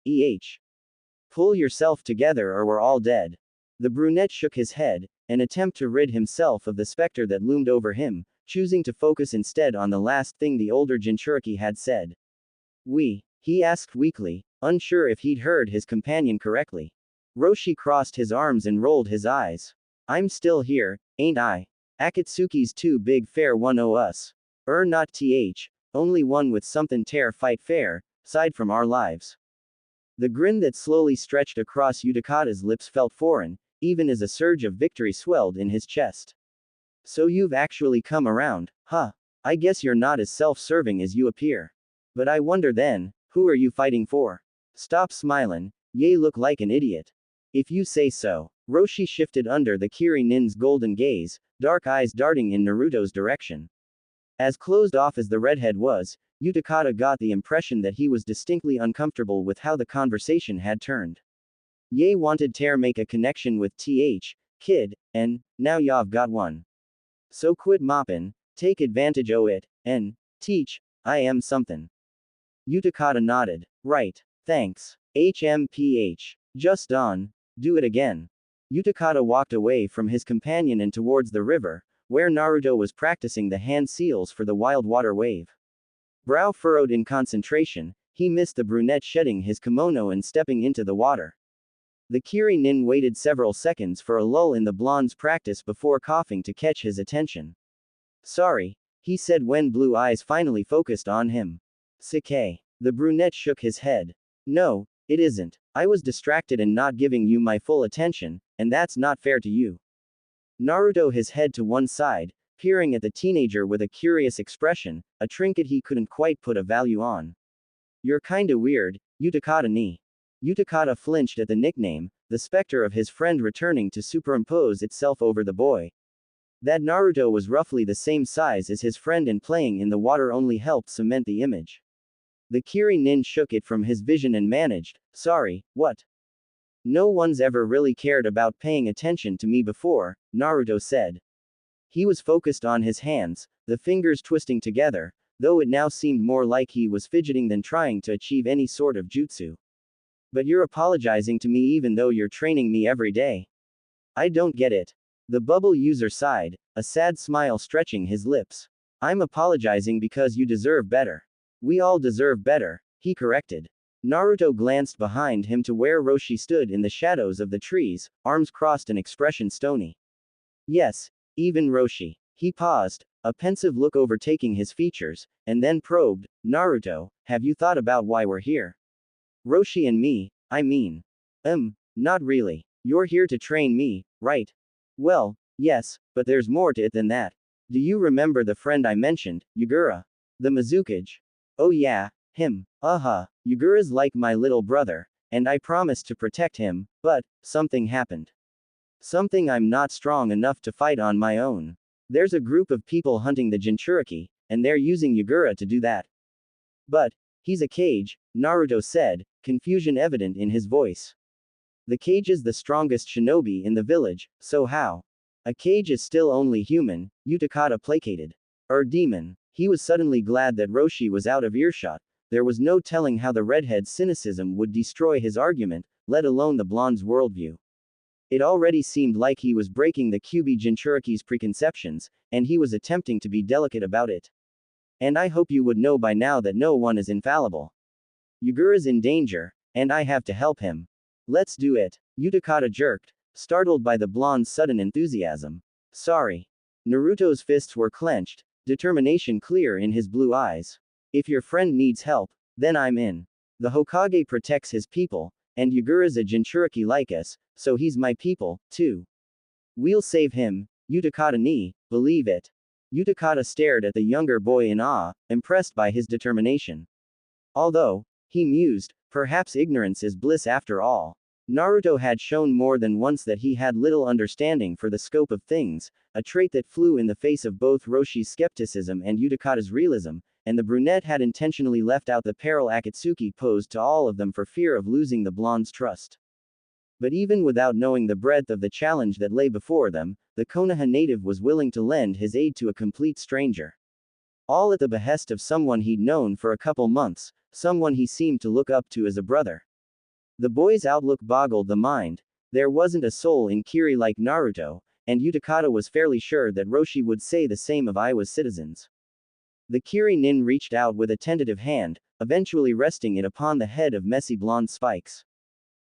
Pull yourself together or we're all dead. The brunette shook his head, an attempt to rid himself of the specter that loomed over him, choosing to focus instead on the last thing the older Jinchuriki had said. He asked weakly, unsure if he'd heard his companion correctly. Roshi crossed his arms and rolled his eyes. I'm still here, ain't I? Akatsuki's too big fair one o' us. Not only one with something tear fight fair, side from our lives. The grin that slowly stretched across Utakata's lips felt foreign, even as a surge of victory swelled in his chest. So you've actually come around, huh? I guess you're not as self-serving as you appear. But I wonder then, who are you fighting for? Stop smiling, ye look like an idiot. If you say so. Roshi shifted under the Kiri Nin's golden gaze, dark eyes darting in Naruto's direction. As closed off as the redhead was, Utakata got the impression that he was distinctly uncomfortable with how the conversation had turned. Ye wanted to make a connection with kid, and now y'ave got one. So quit moppin', take advantage o' it, and teach I am something. Utakata nodded. Right. Thanks. HMPH. Just on. Do it again. Utakata walked away from his companion and towards the river, where Naruto was practicing the hand seals for the wild water wave. Brow furrowed in concentration, he missed the brunette shedding his kimono and stepping into the water. The Kiri Nin waited several seconds for a lull in the blonde's practice before coughing to catch his attention. Sorry, he said when blue eyes finally focused on him. Sake. The brunette shook his head. No, it isn't. I was distracted and not giving you my full attention, and that's not fair to you. Naruto his head to one side, peering at the teenager with a curious expression, a trinket he couldn't quite put a value on. You're kinda weird, Utakata ni. Utakata flinched at the nickname, the specter of his friend returning to superimpose itself over the boy. That Naruto was roughly the same size as his friend and playing in the water only helped cement the image. The Kiri Nin shook it from his vision and managed, sorry, what? No one's ever really cared about paying attention to me before, Naruto said. He was focused on his hands, the fingers twisting together, though it now seemed more like he was fidgeting than trying to achieve any sort of jutsu. But you're apologizing to me even though you're training me every day. I don't get it. The bubble user sighed, a sad smile stretching his lips. I'm apologizing because you deserve better. We all deserve better, he corrected. Naruto glanced behind him to where Roshi stood in the shadows of the trees, arms crossed and expression stony. Yes, even Roshi. He paused, a pensive look overtaking his features, and then probed, Naruto, have you thought about why we're here? Roshi and me, I mean. Not really. You're here to train me, right? Well, yes, but there's more to it than that. Do you remember the friend I mentioned, Yagura? The Mizukage? Oh yeah, him. Yagura's like my little brother, and I promised to protect him, but something happened. Something I'm not strong enough to fight on my own. There's a group of people hunting the Jinchuriki, and they're using Yagura to do that. But he's a kage, Naruto said, confusion evident in his voice. The kage is the strongest shinobi in the village, so how? A kage is still only human, Utakata placated. Demon. He was suddenly glad that Roshi was out of earshot. There was no telling how the redhead's cynicism would destroy his argument, let alone the blonde's worldview. It already seemed like he was breaking the Kyuubi Jinchuriki's preconceptions, and he was attempting to be delicate about it. And I hope you would know by now that no one is infallible. Yagura's in danger, and I have to help him. Let's do it. Utakata jerked, startled by the blonde's sudden enthusiasm. Sorry. Naruto's fists were clenched, determination clear in his blue eyes. If your friend needs help, then I'm in. The Hokage protects his people, and Yagura's a Jinchuriki like us, so he's my people, too. We'll save him, Utakata ni, believe it. Utakata stared at the younger boy in awe, impressed by his determination. Although, he mused, perhaps ignorance is bliss after all. Naruto had shown more than once that he had little understanding for the scope of things, a trait that flew in the face of both Roshi's skepticism and Utakata's realism, and the brunette had intentionally left out the peril Akatsuki posed to all of them for fear of losing the blonde's trust. But even without knowing the breadth of the challenge that lay before them, the Konoha native was willing to lend his aid to a complete stranger. All at the behest of someone he'd known for a couple months, someone he seemed to look up to as a brother. The boy's outlook boggled the mind. There wasn't a soul in Kiri like Naruto, and Utakata was fairly sure that Roshi would say the same of Iwa's citizens. The Kiri nin reached out with a tentative hand, eventually resting it upon the head of messy blonde spikes.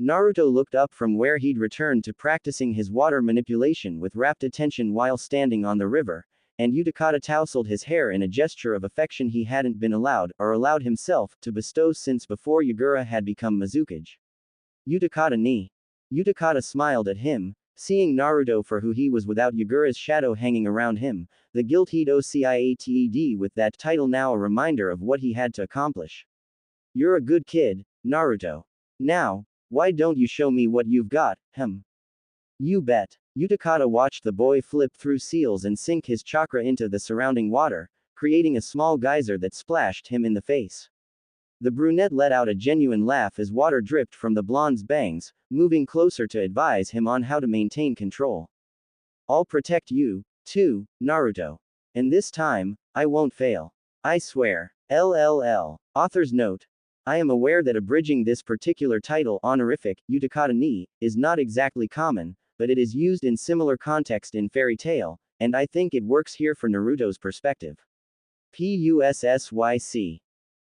Naruto looked up from where he'd returned to practicing his water manipulation with rapt attention while standing on the river, and Utakata tousled his hair in a gesture of affection he hadn't been allowed himself, to bestow since before Yagura had become Mizukage. Utakata ni. Utakata smiled at him, seeing Naruto for who he was without Yagura's shadow hanging around him, the guilt-he'd ociated with that title now a reminder of what he had to accomplish. You're a good kid, Naruto. Now, why don't you show me what you've got, You bet. Utakata watched the boy flip through seals and sink his chakra into the surrounding water, creating a small geyser that splashed him in the face. The brunette let out a genuine laugh as water dripped from the blonde's bangs, moving closer to advise him on how to maintain control. I'll protect you, too, Naruto. And this time, I won't fail. I swear. LLL. Author's note. I am aware that abridging this particular title, honorific, Utakata ni, is not exactly common, but it is used in similar context in fairy tale, and I think it works here for Naruto's perspective. PUSSYC.